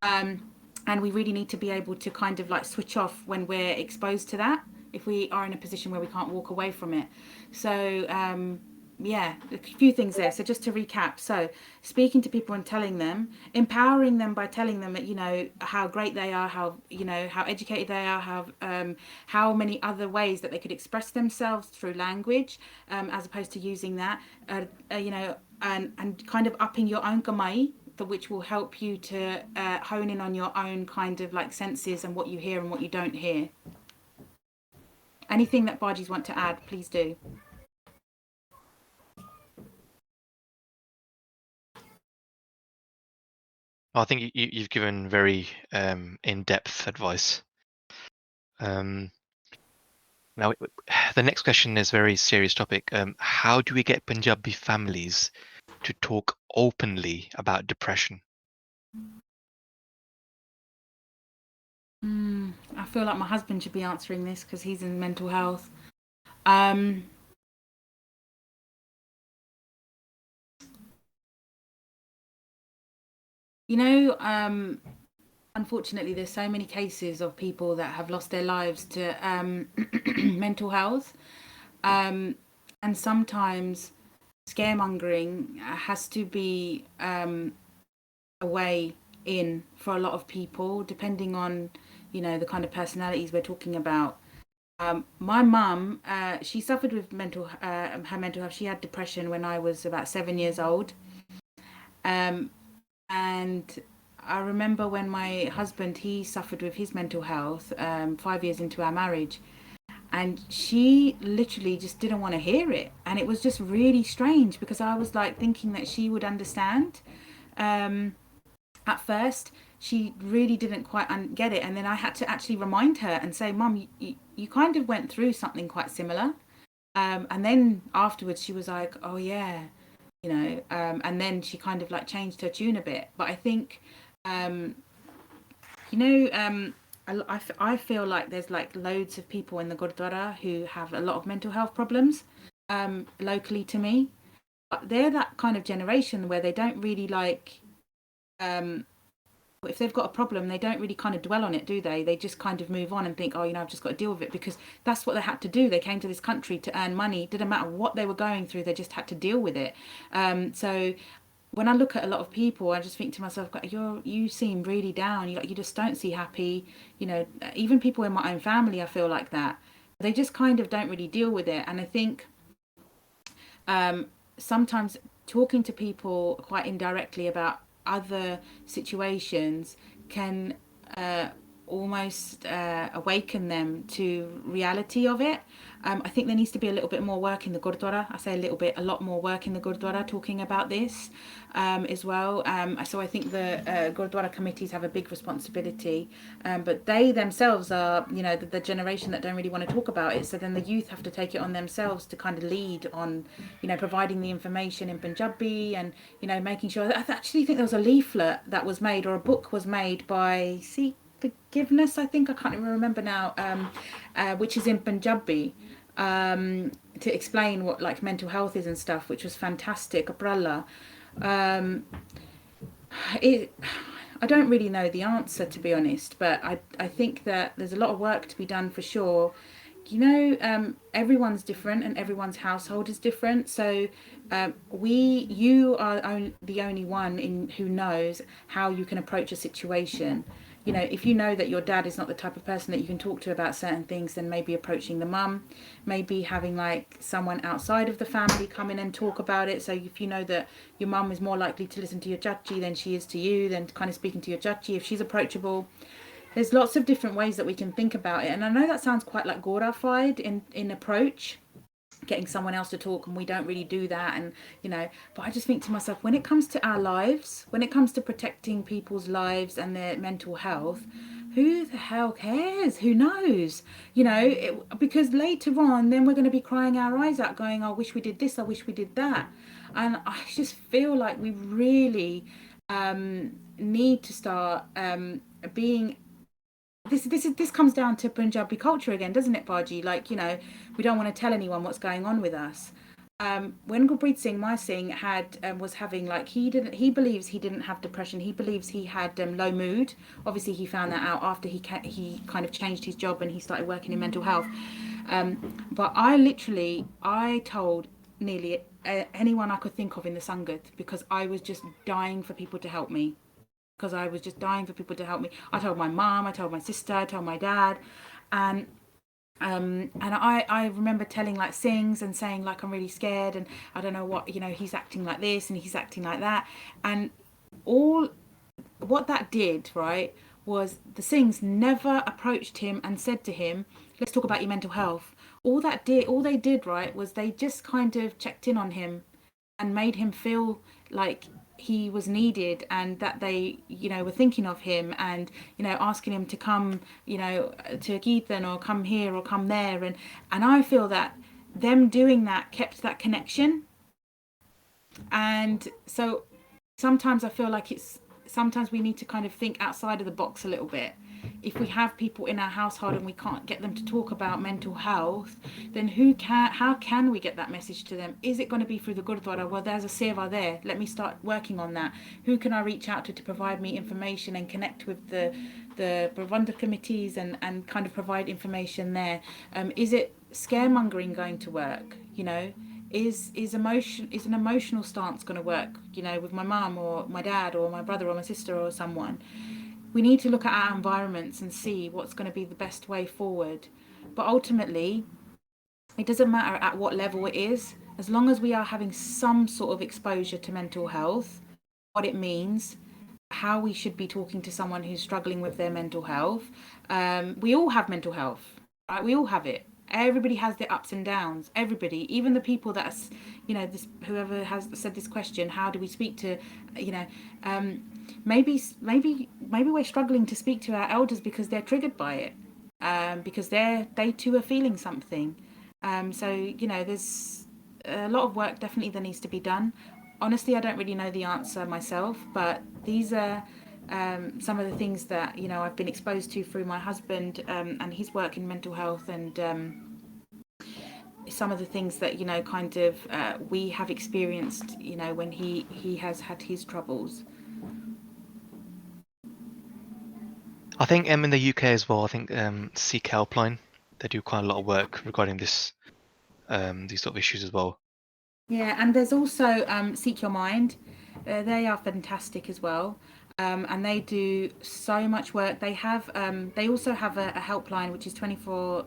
Um, and we really need to be able to kind of like switch off when we're exposed to that, if we are in a position where we can't walk away from it. So yeah, a few things there. So just to recap, so speaking to people and telling them, empowering them by telling them that, you know, how great they are, how, you know, how educated they are, how many other ways that they could express themselves through language, as opposed to using that, you know, and kind of upping your own kamai, which will help you to hone in on your own kind of like senses and what you hear and what you don't hear. Anything that Bajis want to add, please do. I think you've given very in-depth advice. Now, the next question is a very serious topic. How do we get Punjabi families to talk openly about depression? I feel like my husband should be answering this because he's in mental health. Um, you know, unfortunately, there's so many cases of people that have lost their lives to mental health. Um, and sometimes scaremongering has to be a way in for a lot of people, depending on, you know, the kind of personalities we're talking about. My mum, she suffered with her mental health. She had depression when I was about 7 years old. Um, and I remember when my husband, he suffered with his mental health 5 years into our marriage. And she literally just didn't want to hear it. And it was just really strange because I was like thinking that she would understand. Um, at first, she really didn't quite get it. And then I had to actually remind her and say, Mum, you kind of went through something quite similar. And then afterwards, she was like, oh, yeah, you know, and then she kind of like changed her tune a bit. But I think, um, you know, I feel like there's like loads of people in the Gurdwara who have a lot of mental health problems locally to me. But they're that kind of generation where they don't really like, um, if they've got a problem, they don't really kind of dwell on it, do they? They just kind of move on and think, oh, you know, I've just got to deal with it, because that's what they had to do. They came to this country to earn money. It didn't matter what they were going through, they just had to deal with it. So when I look at a lot of people, I just think to myself, you seem really down. You just don't seem happy. You know, even people in my own family, I feel like that. They just kind of don't really deal with it. And I think sometimes talking to people quite indirectly about other situations can uh, almost awaken them to reality of it. I think there needs to be a little bit more work in the Gurdwara. I say a little bit, a lot more work in the Gurdwara talking about this as well. So I think the Gurdwara committees have a big responsibility, but they themselves are, the generation that don't really want to talk about it. So then the youth have to take it on themselves to kind of lead on, providing the information in Punjabi and, making sure. I actually think there was a leaflet that was made, or a book was made by Sikh Forgiveness, I think, I can't even remember now, which is in Punjabi, to explain what like mental health is and stuff, which was fantastic. Abralla. Um, it, I don't really know the answer, to be honest, but I think that there's a lot of work to be done for sure. Everyone's different and everyone's household is different. So you are the only one who knows how you can approach a situation. If you know that your dad is not the type of person that you can talk to about certain things, then maybe approaching the mum, maybe having like someone outside of the family come in and talk about it. So if you know that your mum is more likely to listen to your chachi than she is to you, then kind of speaking to your chachi if she's approachable. There's lots of different ways that we can think about it, and I know that sounds quite like glorified in approach, getting someone else to talk, and we don't really do that. And but I just think to myself, when it comes to our lives, when it comes to protecting people's lives and their mental health, who the hell cares? Who knows? Because later on then we're going to be crying our eyes out going, I wish we did this, I wish we did that. And I just feel like we really need to start being this comes down to Punjabi culture again, doesn't it, Baji? Like, we don't want to tell anyone what's going on with us. When Gurpreet Singh, my Singh, was having like he believes he didn't have depression. He believes he had low mood. Obviously, he found that out after he kind of changed his job and he started working in mental health. But I told nearly anyone I could think of in the Sangat because I was just dying for people to help me. Because I was just dying for people to help me. I told my mom, I told my sister, I told my dad, and I remember telling like Sings and saying like I'm really scared and I don't know what he's acting like this and he's acting like that, and all what that did, right, was the Sings never approached him and said to him, let's talk about your mental health. All they did, right, was they just kind of checked in on him and made him feel like he was needed and that they were thinking of him and asking him to come to Keithan or come here or come there, and I feel that them doing that kept that connection. And so sometimes I feel like sometimes we need to kind of think outside of the box a little bit. If we have people in our household and we can't get them to talk about mental health, then how can we get that message to them? Is it going to be through the Gurdwara? Well, there's a seva there. Let me start working on that. Who can I reach out to provide me information and connect with the Pravanda committees and kind of provide information there? Is it scaremongering going to work? Is an emotional stance going to work with my mum or my dad or my brother or my sister or someone? We need to look at our environments and see what's going to be the best way forward. But ultimately, it doesn't matter at what level it is, as long as we are having some sort of exposure to mental health, what it means, how we should be talking to someone who's struggling with their mental health. We all have mental health, right? We all have it. Everybody has their ups and downs. Everybody, even the people that's, whoever has said this question, how do we speak to, maybe we're struggling to speak to our elders because they're triggered by it, because they too are feeling something. So there's a lot of work definitely that needs to be done. Honestly, I don't really know the answer myself, but these are some of the things that I've been exposed to through my husband and his work in mental health, and some of the things that kind of we have experienced when he has had his troubles. I think in the UK as well, I think Sikh Helpline, they do quite a lot of work regarding these sort of issues as well. Yeah, and there's also Seek Your Mind. They are fantastic as well. And they do so much work. They also have a helpline which is 24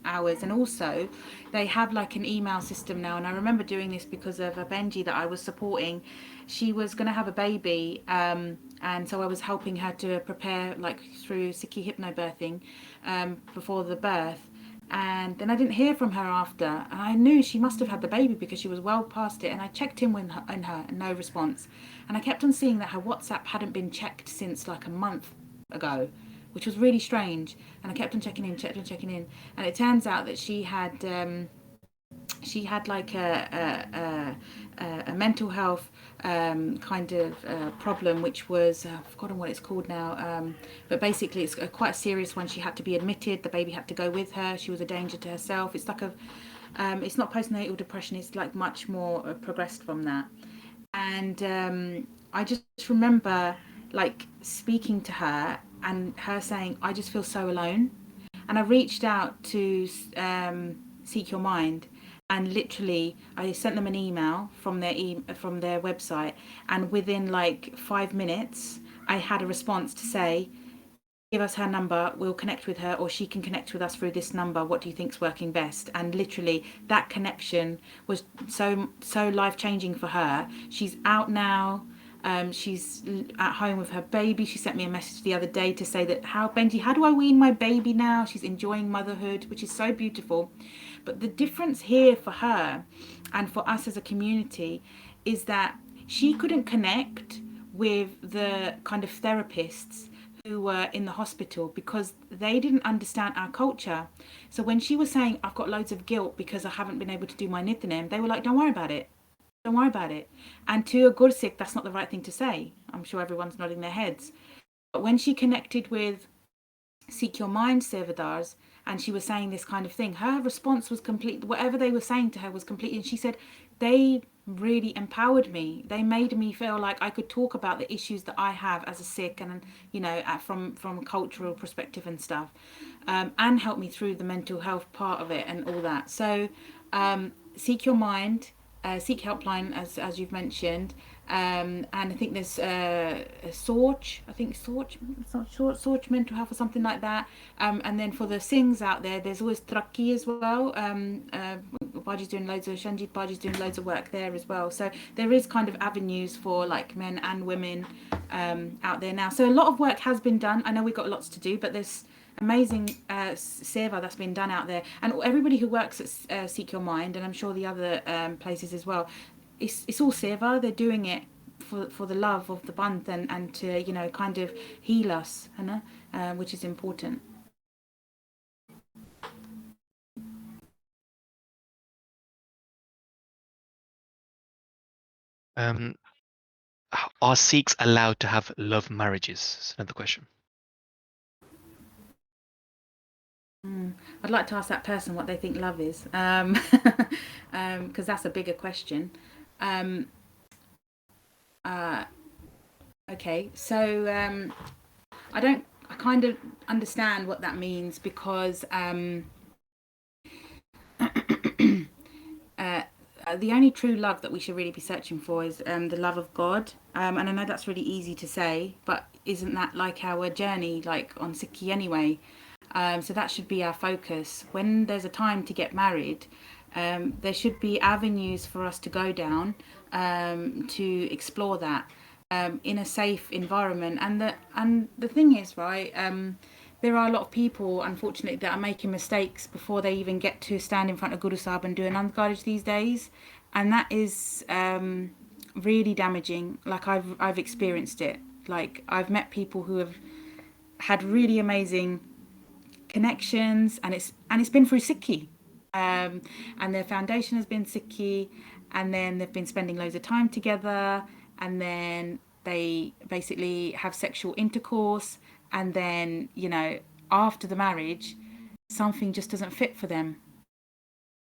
hours, and also they have like an email system now. And I remember doing this because of a Benji that I was supporting. She was going to have a baby, and so I was helping her to prepare like through Sikhi hypnobirthing before the birth. And then I didn't hear from her after, and I knew she must have had the baby because she was well past it. And I checked in with her, and no response. And I kept on seeing that her WhatsApp hadn't been checked since like a month ago, which was really strange. And I kept on checking in, and it turns out that she had like a mental health kind of problem, which was I've forgotten what it's called now, but basically it's quite a serious one. She had to be admitted. The baby had to go with her. She was a danger to herself. It's like it's not postnatal depression. It's like much more progressed from that. And I just remember like speaking to her and her saying, "I just feel so alone." And I reached out to Seek Your Mind, and literally I sent them an email from from their website, and within like 5 minutes I had a response to say, give us her number, we'll connect with her, or she can connect with us through this number. What do you think's working best? And literally that connection was so life changing for her. She's out now. She's at home with her baby. She sent me a message the other day to say that, how Benji, how do I wean my baby now? She's enjoying motherhood, which is so beautiful. But the difference here for her and for us as a community is that she couldn't connect with the kind of therapists who were in the hospital because they didn't understand our culture. So when she was saying, I've got loads of guilt because I haven't been able to do my nithanim, they were like, don't worry about it. Don't worry about it. And to a Gursikh, that's not the right thing to say. I'm sure everyone's nodding their heads. But when she connected with Seek Your Mind Sevadars, and she was saying this kind of thing, her response was complete. Whatever they were saying to her was complete. And she said, they really empowered me. They made me feel like I could talk about the issues that I have as a Sikh, and from a cultural perspective and stuff, and help me through the mental health part of it and all that. So, Seek Your Mind, Seek Helpline, as you've mentioned, and I think there's Sorge, I think Sorge Mental Health or something like that. And then for the Singhs out there, there's always Trakki as well. Baji's doing loads of Shanjit Baji's doing loads of work there as well. So there is kind of avenues for like men and women out there now. So a lot of work has been done. I know we've got lots to do, but there's amazing seva that's been done out there, and everybody who works at Seek Your Mind, and I'm sure the other places as well, it's all seva. They're doing it for the love of the band, and to kind of heal us, which is important. Um, are Sikhs allowed to have love marriages? That's another question. I'd like to ask that person what they think love is, because that's a bigger question. Um, okay, so I kind of understand what that means because the only true love that we should really be searching for is the love of God. And I know that's really easy to say, but isn't that like our journey, like on Sikhi anyway? So that should be our focus. When there's a time to get married, there should be avenues for us to go down to explore that in a safe environment. And the thing is, right? There are a lot of people, unfortunately, that are making mistakes before they even get to stand in front of Guru Sahib and do an Anand these days, and that is really damaging. Like I've experienced it. Like I've met people who have had really amazing connections, and it's been through Sikhi, and their foundation has been Sikhi, and then they've been spending loads of time together, and then they basically have sexual intercourse, and then after the marriage something just doesn't fit for them.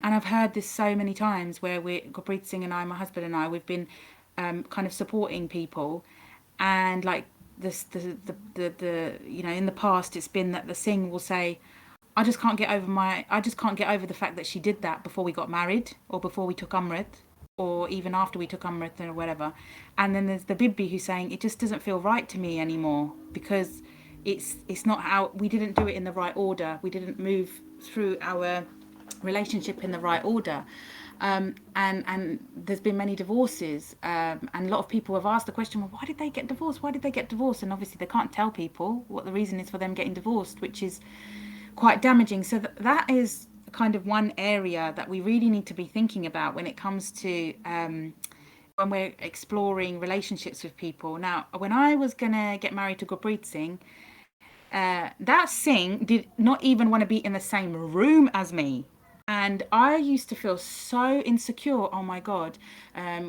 And I've heard this so many times where Gurpreet Singh and I, my husband and I, we've been kind of supporting people, and like this the in the past it's been that the Singh will say, I just can't get over the fact that she did that before we got married or before we took Amrit. or even after we took Amrit or whatever. And then there's the Bibi who's saying it just doesn't feel right to me anymore because it's not how we didn't do it in the right order. We didn't move through our relationship in the right order. And there's been many divorces, and a lot of people have asked the question, well, why did they get divorced? Why did they get divorced? And obviously they can't tell people what the reason is for them getting divorced, which is quite damaging. So that is kind of one area that we really need to be thinking about when it comes to when we're exploring relationships with people. Now, when I was gonna get married to Gurpreet Singh, that Singh did not even want to be in the same room as me. And I used to feel so insecure. Oh my God,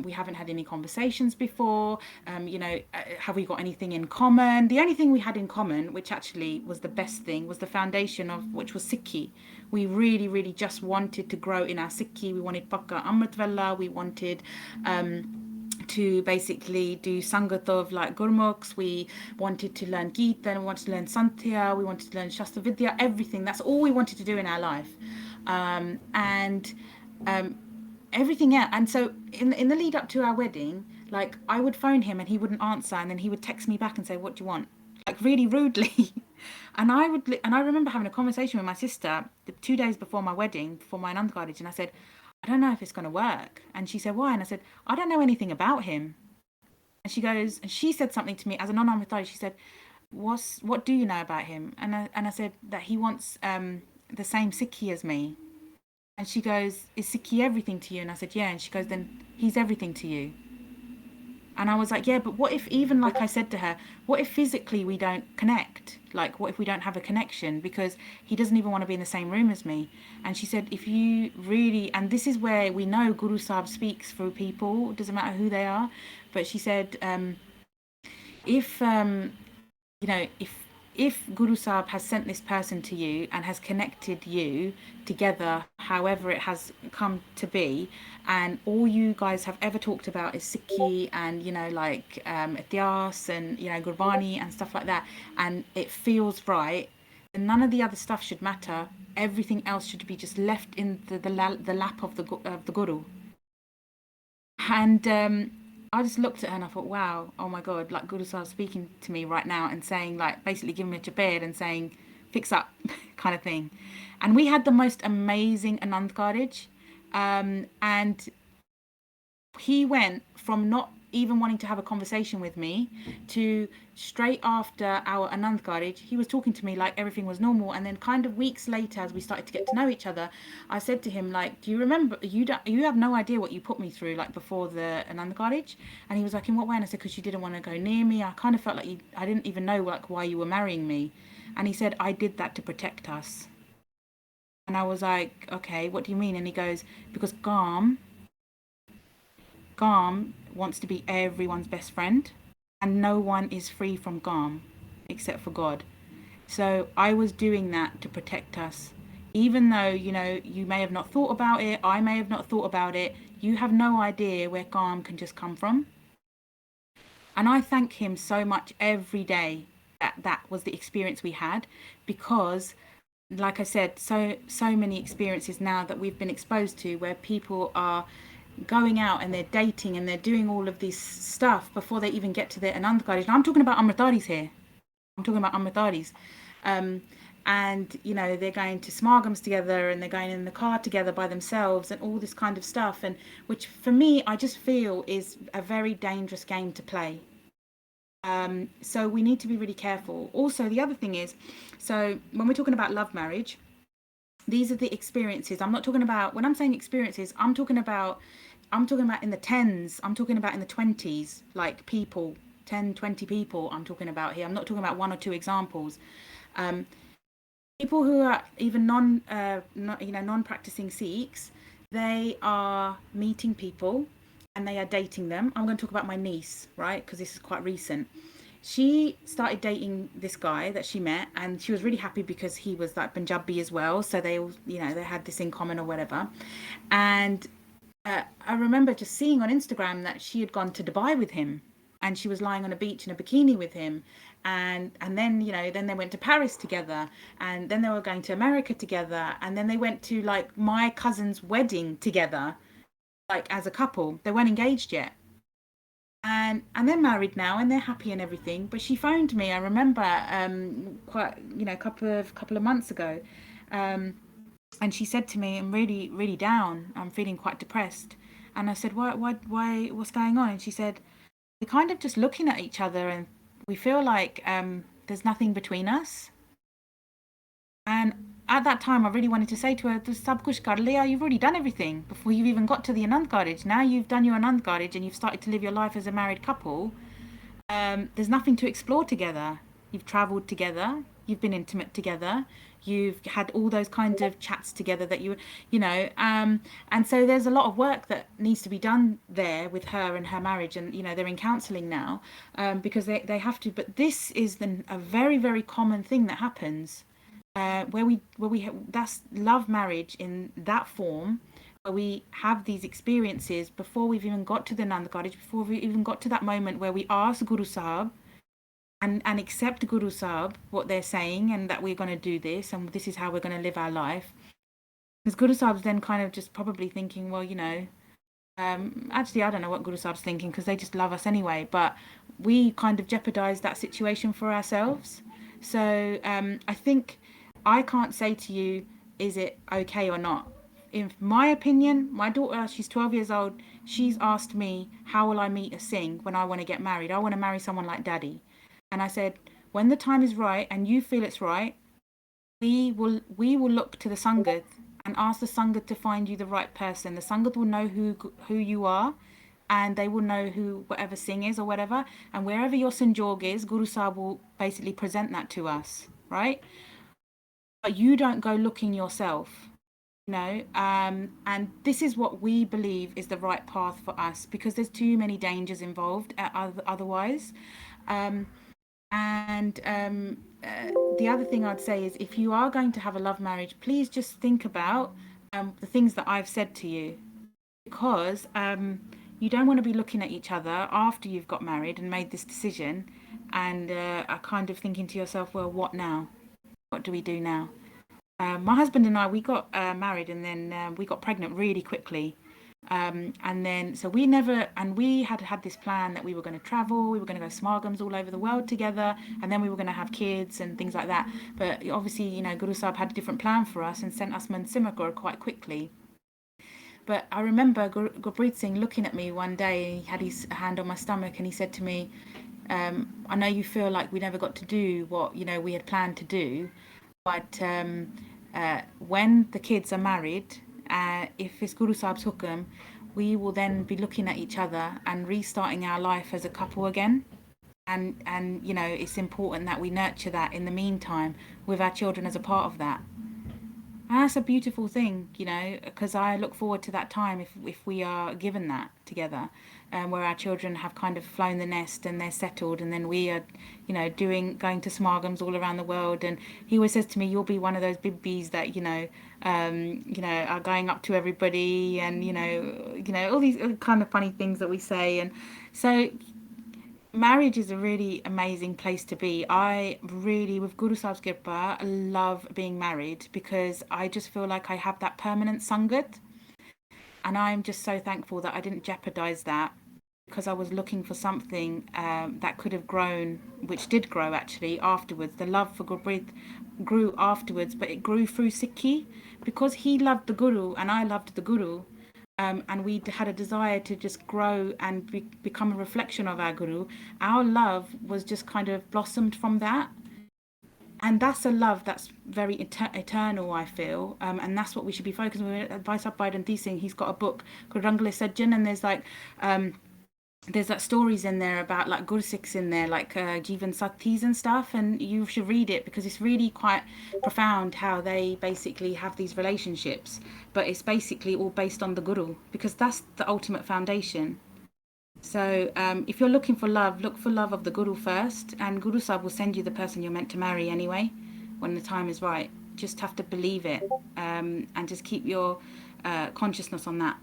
we haven't had any conversations before. Have we got anything in common? The only thing we had in common, which actually was the best thing, was the foundation of which was Sikhi. We really, really just wanted to grow in our Sikhi. We wanted Pakka Amritvella. We wanted to basically do sangat of like gurmukhs. We wanted to learn Gita, we wanted to learn Santhya, we wanted to learn Shastra Vidya, everything. That's all we wanted to do in our life. And everything else. And so in the lead up to our wedding, like I would phone him and he wouldn't answer, and then he would text me back and say, "What do you want?" Like really rudely. And I remember having a conversation with my sister the 2 days before my wedding, before my Anand College, and I said, I don't know if it's going to work. And she said, why? And I said, I don't know anything about him. And she said something to me as a non-Amritari. She said, what do you know about him? And I said that he wants the same Sikhi as me. And she goes, is Sikhi everything to you? And I said, yeah. And she goes, then he's everything to you. And I was like, yeah, but what if, even like I said to her, what if physically we don't connect? Like, what if we don't have a connection? Because he doesn't even want to be in the same room as me. And she said, if you really, and this is where we know Guru Sahib speaks through people, it doesn't matter who they are. But she said, if if Guru Sahib has sent this person to you and has connected you together, however it has come to be, and all you guys have ever talked about is Sikhi and like Ityas and Gurbani and stuff like that, and it feels right, then none of the other stuff should matter. Everything else should be just left in the lap of the Guru. And I just looked at her and I thought, wow, oh my God, like Guru Sahib speaking to me right now and saying, like, basically giving me a chaped and saying, fix up, kind of thing. And we had the most amazing Anand Karaj. And he went from not even wanting to have a conversation with me to straight after our Anand Karaj, he was talking to me like everything was normal. And then kind of weeks later, as we started to get to know each other, I said to him, like, do you remember, you have no idea what you put me through, like before the Anand Karaj? And he was like, in what way? And I said, because you didn't want to go near me. I kind of felt like I didn't even know like why you were marrying me. And he said, I did that to protect us. And I was like, okay, what do you mean? And he goes, because Garm wants to be everyone's best friend, and no one is free from Garm except for God. So I was doing that to protect us. Even though, you may have not thought about it, I may have not thought about it, you have no idea where Garm can just come from. And I thank him so much every day that that was the experience we had, because like I said, so many experiences now that we've been exposed to where people are going out and they're dating and they're doing all of this stuff before they even get to their Anand Karaj. I'm talking about Amritaris here. I'm talking about Amritaris. And, they're going to smargams together and they're going in the car together by themselves and all this kind of stuff. And which for me, I just feel is a very dangerous game to play. So we need to be really careful. Also, the other thing is, so when we're talking about love marriage, these are the experiences. I'm not talking about, when I'm saying experiences, I'm talking about in the tens, I'm talking about in the 20s, like people, 10, 20 people I'm talking about here. I'm not talking about one or two examples. People who are even non-practicing Sikhs, they are meeting people and they are dating them. I'm going to talk about my niece, right? Because this is quite recent. She started dating this guy that she met, and she was really happy because he was like Punjabi as well. So they all, they had this in common or whatever. And I remember just seeing on Instagram that she had gone to Dubai with him, and she was lying on a beach in a bikini with him, and then then they went to Paris together, and then they were going to America together, and then they went to like my cousin's wedding together. like as a couple. They weren't engaged yet. And they're married now and they're happy and everything. But she phoned me. I remember quite a couple of months ago, um, and she said to me, "I'm really down. I'm feeling quite depressed." And I said, why? What's going on?" And she said, "We're kind of just looking at each other and we feel like there's nothing between us." And at that time, I really wanted to say to her, "To sab kuch kar liya, you've already done everything before you've even got to the Anand Garage. Now you've done your Anand Garage and you've started to live your life as a married couple. There's nothing to explore together. You've travelled together, you've been intimate together, you've had all those kinds of chats together that you know, and so there's a lot of work that needs to be done there with her and her marriage, and they're in counselling now, because they have to. But this is a very very common thing that happens, where we that's love marriage in that form, where we have these experiences before we've even got to the Nand Cottage, before we even got to that moment where we ask Guru Sahib and accept Guru Sahib, what they're saying, and that we're going to do this and this is how we're going to live our life. Because Guru Sahib's then kind of just probably thinking, well, actually, I don't know what Guru Sahib's thinking because they just love us anyway. But we kind of jeopardize that situation for ourselves. So I think I can't say to you, is it okay or not? In my opinion, my daughter, she's 12 years old. She's asked me, how will I meet a Singh when I want to get married? I want to marry someone like daddy. And I said, when the time is right and you feel it's right, we will look to the Sangat and ask the Sangat to find you the right person. The Sangat will know who you are, and they will know who whatever Singh is or whatever. And wherever your Sanjog is, Guru Sahib will basically present that to us, right? But you don't go looking yourself. And this is what we believe is the right path for us, because there's too many dangers involved otherwise. um, and the other thing I'd say is, if you are going to have a love marriage, please just think about the things that I've said to you, because you don't want to be looking at each other after you've got married and made this decision, and are kind of thinking to yourself, well, what now? What do we do now? My husband and I, we got married, and then we got pregnant really quickly. And then, so we never, and we had this plan that we were going to travel, we were going to go smargams all over the world together, and then we were going to have kids and things like that. But obviously, Guru Sahib had a different plan for us and sent us Mansimagor quite quickly. But I remember Gurpreet Singh looking at me one day, he had his hand on my stomach, and he said to me, I know you feel like we never got to do what, we had planned to do, but when the kids are married, if it's Guru Sahib's hukum, we will then be looking at each other and restarting our life as a couple again. And it's important that we nurture that in the meantime with our children as a part of that. And that's a beautiful thing, because I look forward to that time, if we are given that together, where our children have kind of flown the nest and they're settled, and then we are, going to smargams all around the world. And he always says to me, "You'll be one of those bibis that are going up to everybody, and all these kind of funny things that we say." And so marriage is a really amazing place to be. I really, with Guru Sahib's Kirpa, love being married, because I just feel like I have that permanent Sangat. And I'm just so thankful that I didn't jeopardize that, because I was looking for something that could have grown, which did grow actually afterwards. The love for Gurpreet grew afterwards, but it grew through Sikhi, because he loved the Guru and I loved the Guru. And we had a desire to just grow and become a reflection of our Guru. Our love was just kind of blossomed from that. And that's a love that's very eternal, I feel. And that's what we should be focusing on. Vice Biden Singh, he's got a book called Rangle Sajjan, and there's like stories in there about like Gursikhs in there, like Jeevan Sathis and stuff, and you should read it, because it's really quite profound how they basically have these relationships. But it's basically all based on the Guru, because that's the ultimate foundation. So if you're looking for love, look for love of the Guru first, and Guru Sahib will send you the person you're meant to marry anyway, when the time is right. Just have to believe it, and just keep your consciousness on that.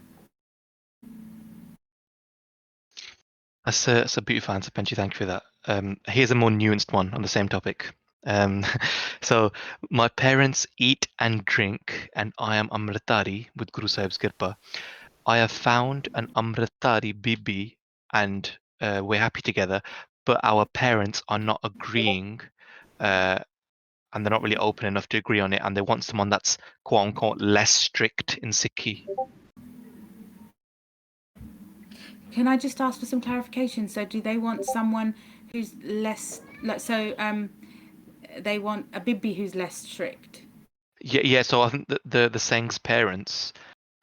That's a beautiful answer, Penchi. Thank you for that. Here's a more nuanced one on the same topic. Um, so my parents eat and drink, and I am Amritari with Guru Sahib's Kirpa. I have found an Amritari Bibi and we're happy together, but our parents are not agreeing, and they're not really open enough to agree on it, and they want someone that's quote unquote less strict in Sikhi. Can I just ask for some clarification? So, do they want someone who's less like so? They want a Bibi who's less strict. Yeah. So I think the Sengh's parents,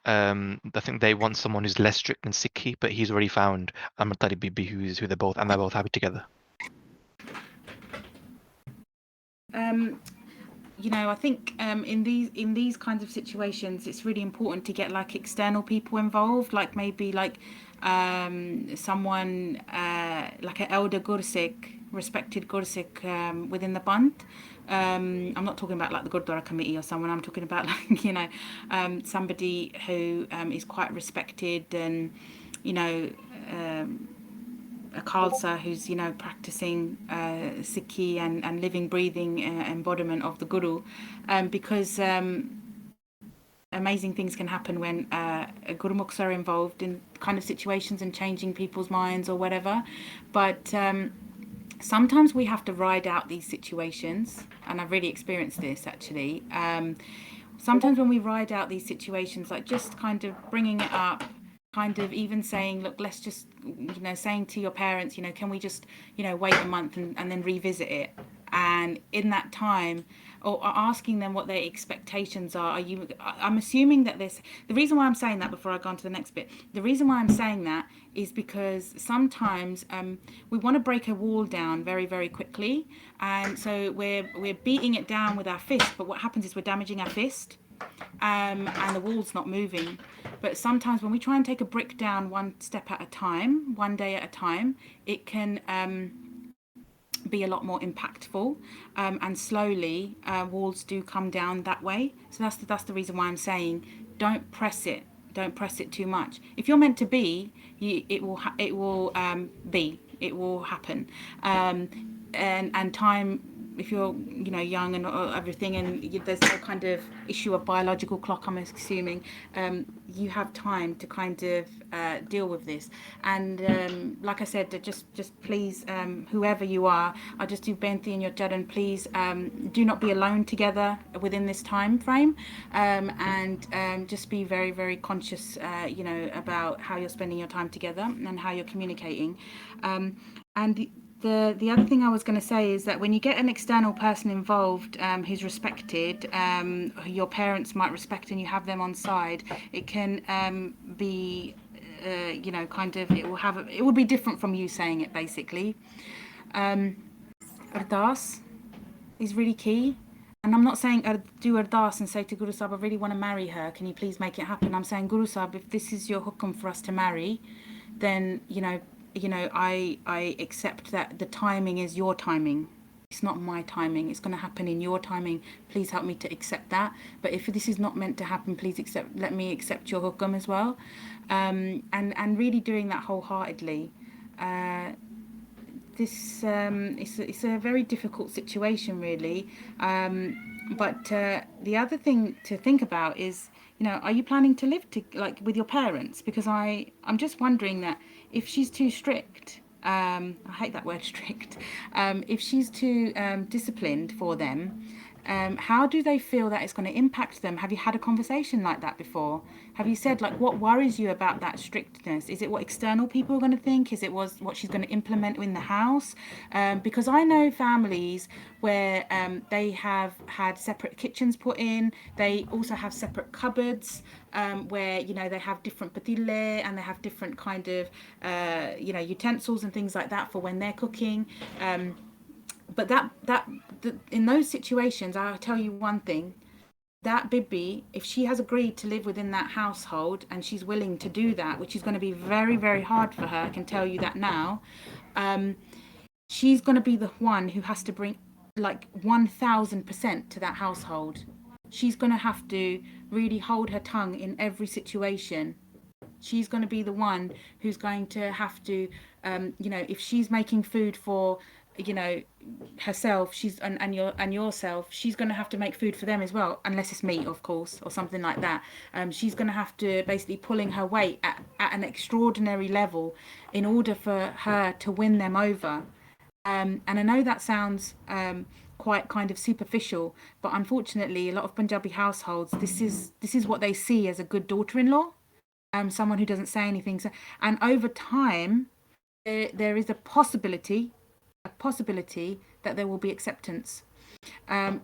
I think they want someone who's less strict than Sikhi, but he's already found Amritari Bibi who they're both, and they're both happy together. Um, you know, I think in these kinds of situations, it's really important to get like external people involved, like maybe like someone like an elder Gursikh, respected Gursikh within the Band. I'm not talking about like the Gurdwara committee or someone. I'm talking about like somebody who is quite respected and you know. A Khalsa who's practicing Sikhi and living, breathing embodiment of the Guru, because amazing things can happen when Gurumukhs are involved in kind of situations and changing people's minds or whatever. But sometimes we have to ride out these situations, and I've really experienced this actually. Sometimes when we ride out these situations, like just kind of bringing it up, kind of even saying, look, let's just, saying to your parents, can we just, wait a month and then revisit it? And in that time, or asking them what their expectations are you? I'm assuming that this. The reason why I'm saying that before I go on to the next bit, the reason why I'm saying that is because sometimes we want to break a wall down very very quickly, and so we're beating it down with our fist. But what happens is we're damaging our fist, and the wall's not moving. But sometimes when we try and take a brick down one step at a time, one day at a time, it can be a lot more impactful, and slowly walls do come down that way. So that's the reason why I'm saying don't press it too much. If you're meant to be, it will be, it will happen, and time, if you're young and everything, and there's no kind of issue of biological clock, I'm assuming, you have time to kind of deal with this. And like I said, just please, whoever you are, I just do benti in your jadan, please do not be alone together within this time frame, and just be very very conscious about how you're spending your time together and how you're communicating, and the other thing I was going to say is that when you get an external person involved, who's respected, who your parents might respect, and you have them on side, it can be, kind of, it will be different from you saying it basically. Ardas is really key. And I'm not saying do ardas and say to Guru Sahib, I really want to marry her. Can you please make it happen? I'm saying, Guru Sahib, if this is your hukum for us to marry, then I accept that the timing is your timing. It's not my timing. It's going to happen in your timing. Please help me to accept that. But if this is not meant to happen, please let me accept your hukum as well. And really doing that wholeheartedly. This it's a very difficult situation, really. But the other thing to think about is, are you planning to live like with your parents? Because I'm just wondering that if she's too strict, I hate that word strict. If she's too disciplined for them, how do they feel that it's going to impact them? Have you had a conversation like that before? Have you said, like, what worries you about that strictness? Is it what external people are going to think? Is it what she's going to implement in the house? Because I know families where they have had separate kitchens put in. They also have separate cupboards, where they have different patille, and they have different kind of utensils and things like that for when they're cooking. But in those situations, I'll tell you one thing: that Bibi, if she has agreed to live within that household and she's willing to do that, which is going to be very very hard for her, I can tell you that now. She's going to be the one who has to bring like 1000% to that household. She's going to have to really hold her tongue in every situation. She's going to be the one who's going to have to, if she's making food for you know, herself, she's and yourself, she's going to have to make food for them as well, unless it's meat, of course, or something like that. She's going to have to basically pulling her weight at an extraordinary level in order for her to win them over. And I know that sounds quite kind of superficial, but unfortunately, a lot of Punjabi households, this is what they see as a good daughter-in-law, someone who doesn't say anything. So, and over time, there is a possibility that there will be acceptance. Um,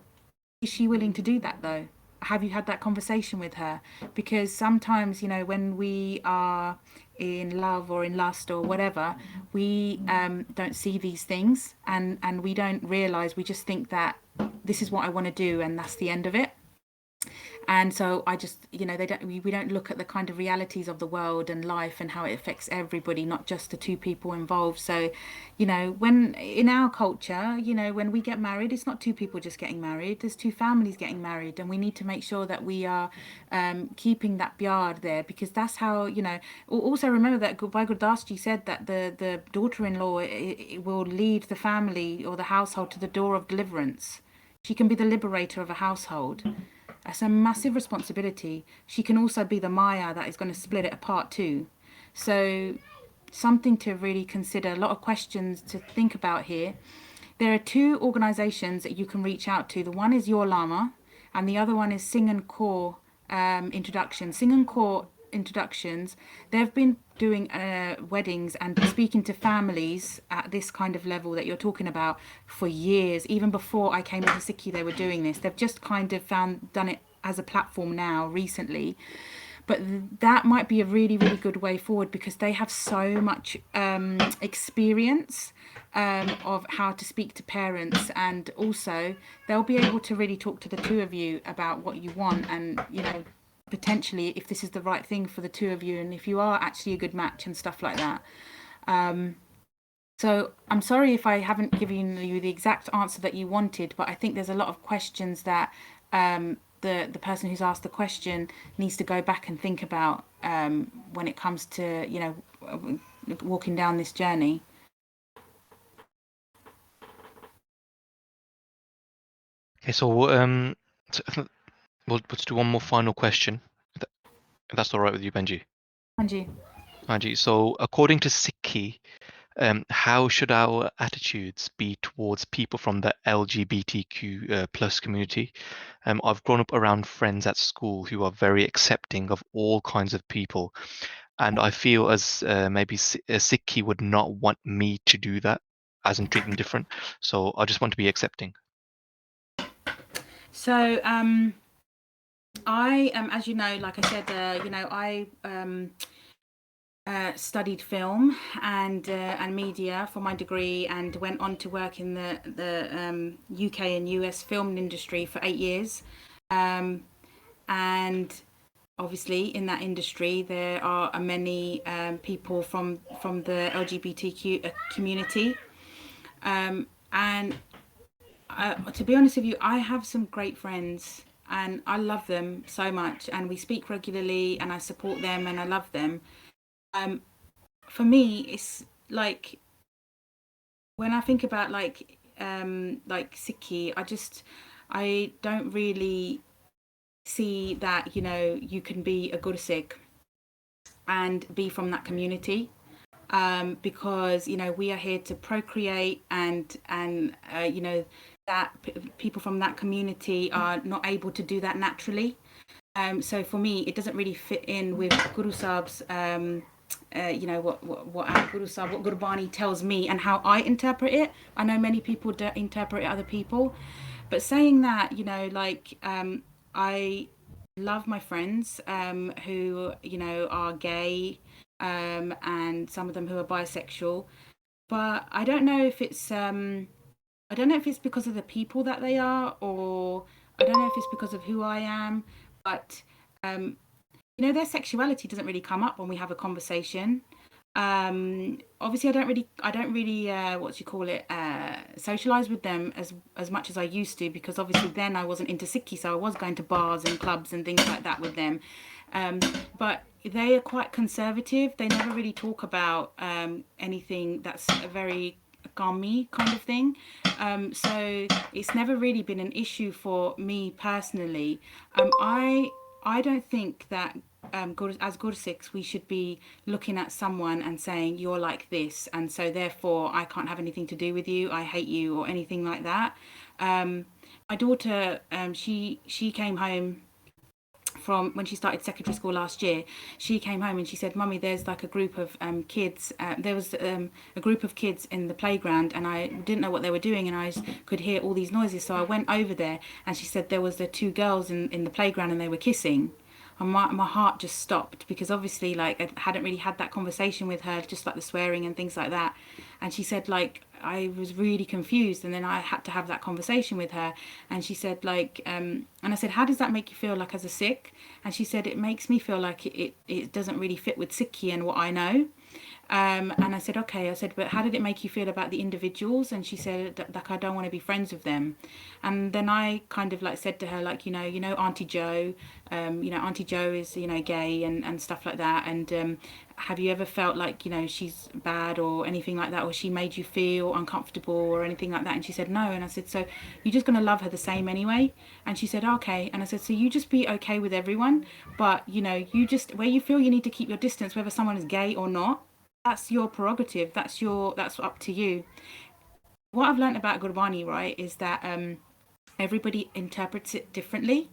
is she willing to do that though? Have you had that conversation with her? Because sometimes, when we are in love or in lust or whatever, we don't see these things, and we don't realize, we just think that this is what I want to do and that's the end of it. And so I just, we don't look at the kind of realities of the world and life and how it affects everybody, not just the two people involved. So, when in our culture, when we get married, it's not two people just getting married, there's two families getting married, and we need to make sure that we are keeping that pyar there, because that's how, also remember that Bhai Gurdas ji said that the daughter-in-law will lead the family or the household to the door of deliverance. She can be the liberator of a household. That's a massive responsibility. She can also be the Maya that is going to split it apart too. So, something to really consider, a lot of questions to think about here. There are two organizations that you can reach out to. The one is Your Lama, and the other one is Sing and Core Introduction. Sing and Core Introductions, they've been doing weddings and speaking to families at this kind of level that you're talking about for years. Even before I came into Sikhi, they were doing this. They've just kind of done it as a platform now recently. But that might be a really, really good way forward, because they have so much experience of how to speak to parents, and also they'll be able to really talk to the two of you about what you want, and potentially if this is the right thing for the two of you, and if you are actually a good match and stuff like that. So I'm sorry if I haven't given you the exact answer that you wanted, but I think there's a lot of questions that the person who's asked the question needs to go back and think about when it comes to walking down this journey. Okay, so we'll let's do one more final question. If that's all right with you, Benji. Anji. Benji, so according to Sikhi, how should our attitudes be towards people from the LGBTQ plus community? I've grown up around friends at school who are very accepting of all kinds of people, and I feel as maybe a Sikhi would not want me to do that, as in treat them different. So I just want to be accepting. So I as you know, like I said, I studied film and media for my degree, and went on to work in the UK and US film industry for 8 years. And obviously, in that industry, there are many people from the LGBTQ community. And to be honest with you, I have some great friends, and I love them so much, and we speak regularly, and I support them, and I love them. Um, for me, it's like, when I think about like Sikhi, I don't really see that you can be a good Sikh and be from that community, because we are here to procreate, and that people from that community are not able to do that naturally. So for me, it doesn't really fit in with Guru Sahib's, what our Guru Sahib, what Gurbani tells me, and how I interpret it. I know many people don't interpret it other people, but saying that, I love my friends who are gay, and some of them who are bisexual, but I don't know if it's because of the people that they are, or I don't know if it's because of who I am, but um, their sexuality doesn't really come up when we have a conversation. Obviously, I don't really, what do you call it, socialize with them as much as I used to, because obviously then I wasn't into Sikhi, so I was going to bars and clubs and things like that with them. Um, but they are quite conservative. They never really talk about anything that's very kami kind of thing. So it's never really been an issue for me personally. I don't think that as Gursikhs we should be looking at someone and saying you're like this, and so therefore I can't have anything to do with you. I hate you or anything like that. My daughter, she came home from when she started secondary school last year. She came home and she said, "Mummy, there's like a group of kids. There was a group of kids in the playground, and I didn't know what they were doing, and I could hear all these noises. So I went over there, and she said there was the two girls in the playground, and they were kissing." And my heart just stopped because obviously like I hadn't really had that conversation with her, just like the swearing and things like that. And she said like I was really confused, and then I had to have that conversation with her. And she said like and I said, how does that make you feel like as a Sikh? And she said it makes me feel like it doesn't really fit with Sikhi and what I know. And I said, okay. I said, but how did it make you feel about the individuals? And she said, like, I don't want to be friends with them. And then I kind of like said to her, like, Auntie Jo, Auntie Jo is, gay and stuff like that. And have you ever felt like, she's bad or anything like that, or she made you feel uncomfortable or anything like that? And she said, no. And I said, so you're just going to love her the same anyway? And she said, okay. And I said, so you just be okay with everyone, but, you just, where you feel you need to keep your distance, whether someone is gay or not, that's your prerogative. That's up to you. What I've learned about Gurbani, right, is that everybody interprets it differently.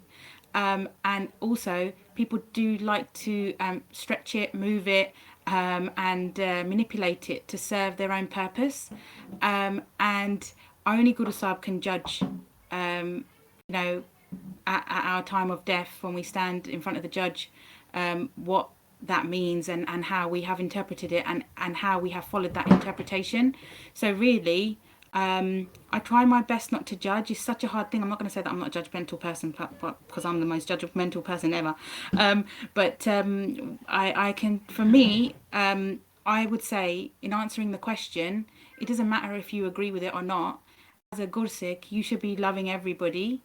And also, people do like to stretch it, move it, and manipulate it to serve their own purpose. And only Guru Sahib can judge, at our time of death when we stand in front of the judge, what that means and how we have interpreted it and how we have followed that interpretation. So really, I try my best not to judge. It's such a hard thing. I'm not going to say that I'm not a judgmental person, because I'm the most judgmental person ever. But I can, for me, I would say in answering the question, it doesn't matter if you agree with it or not. As a Gursikh, you should be loving everybody,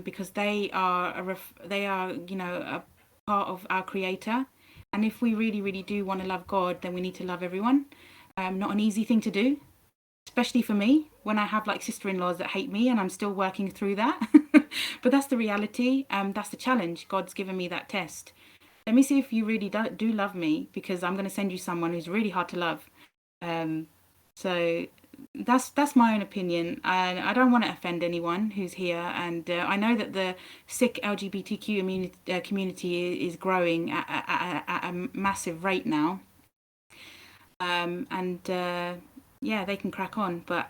because they are a part of our Creator. And if we really, really do want to love God, then we need to love everyone. Not an easy thing to do, especially for me when I have like sister-in-laws that hate me, and I'm still working through that. But that's the reality. That's the challenge. God's given me that test. Let me see if you really do love me, because I'm going to send you someone who's really hard to love. So that's my own opinion. I don't want to offend anyone who's here, and I know that the Sikh LGBTQ community is growing at a massive rate now. And yeah, they can crack on, but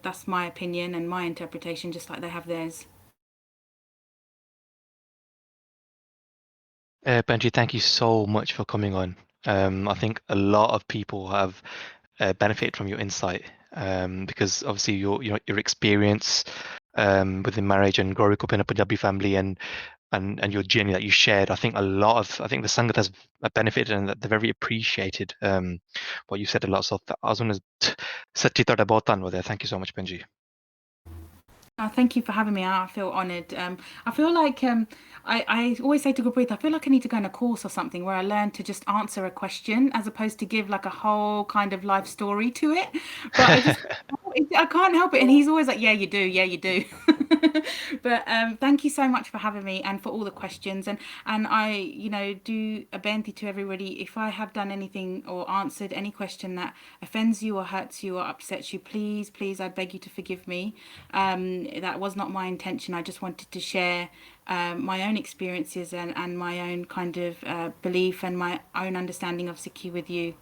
that's my opinion and my interpretation, just like they have theirs. Benji, thank you so much for coming on. I think a lot of people have benefited from your insight, because obviously your experience within marriage and growing up in a Punjabi family and your journey that you shared. I think the Sangat has benefited, and that they're very appreciated what you said a lot. So I was going to Sachi Tada Bahut Dhanwad hai. Thank you so much, Benji. Thank you for having me. I feel honoured. I feel like I always say to Gurpreet, I feel like I need to go on a course or something where I learn to just answer a question as opposed to give like a whole kind of life story to it. But I can't help it. And he's always like, yeah, you do. Yeah, you do. But thank you so much for having me and for all the questions. And I, do a benti to everybody. If I have done anything or answered any question that offends you or hurts you or upsets you, please, please, I beg you to forgive me. That was not my intention. I just wanted to share my own experiences and my own kind of belief and my own understanding of Sikhi with you.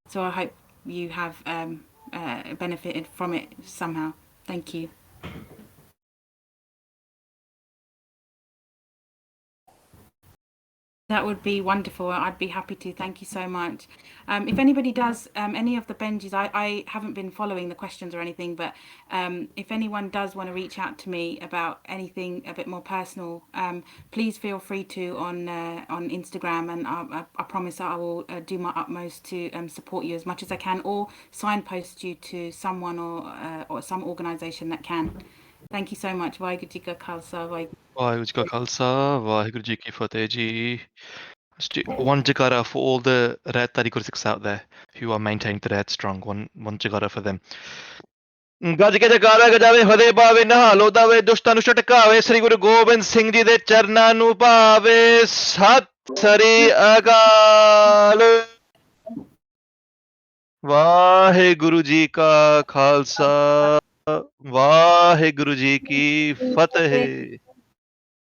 So I hope you have benefited from it somehow. Thank you. That would be wonderful. I'd be happy to. Thank you so much. If anybody does any of the Benjis, I haven't been following the questions or anything, but if anyone does want to reach out to me about anything a bit more personal, please feel free to on Instagram, and I promise I will do my utmost to support you as much as I can, or signpost you to someone or some organisation that can. Thank you so much. Waheguru Ji Ka Khalsa, Waheguru ji ਕਾ ਖਾਲਸਾ ਵਾਹਿਗੁਰੂ ਜੀ ਕੀ ਫਤਿਹ ਜੀ Let's do one jagara for all the Red Sikhs out there who are maintaining the Red strong. One jagara for them. ਗੱਜ ਕੇ ਜਗਾਰਾ ਗਜਾਵੇ ਫਤਿਹ ਪਾਵੇ ਨਹਾ ਲੋਦਾਵੇ ਦੁਸ਼ਟਾਂ ਨੂੰ ਝਟਕਾਵੇ ਸ੍ਰੀ ਗੁਰੂ ਗੋਬਿੰਦ ਸਿੰਘ ਜੀ ਦੇ ਚਰਨਾਂ ਨੂੰ ਭਾਵੇ ਸਤਿ ਸ੍ਰੀ ਅਕਾਲ ਵਾਹਿਗੁਰੂ ਜੀ ਕਾ ਖਾਲਸਾ ਵਾਹਿਗੁਰੂ ਜੀ ਕੀ ਫਤਿਹ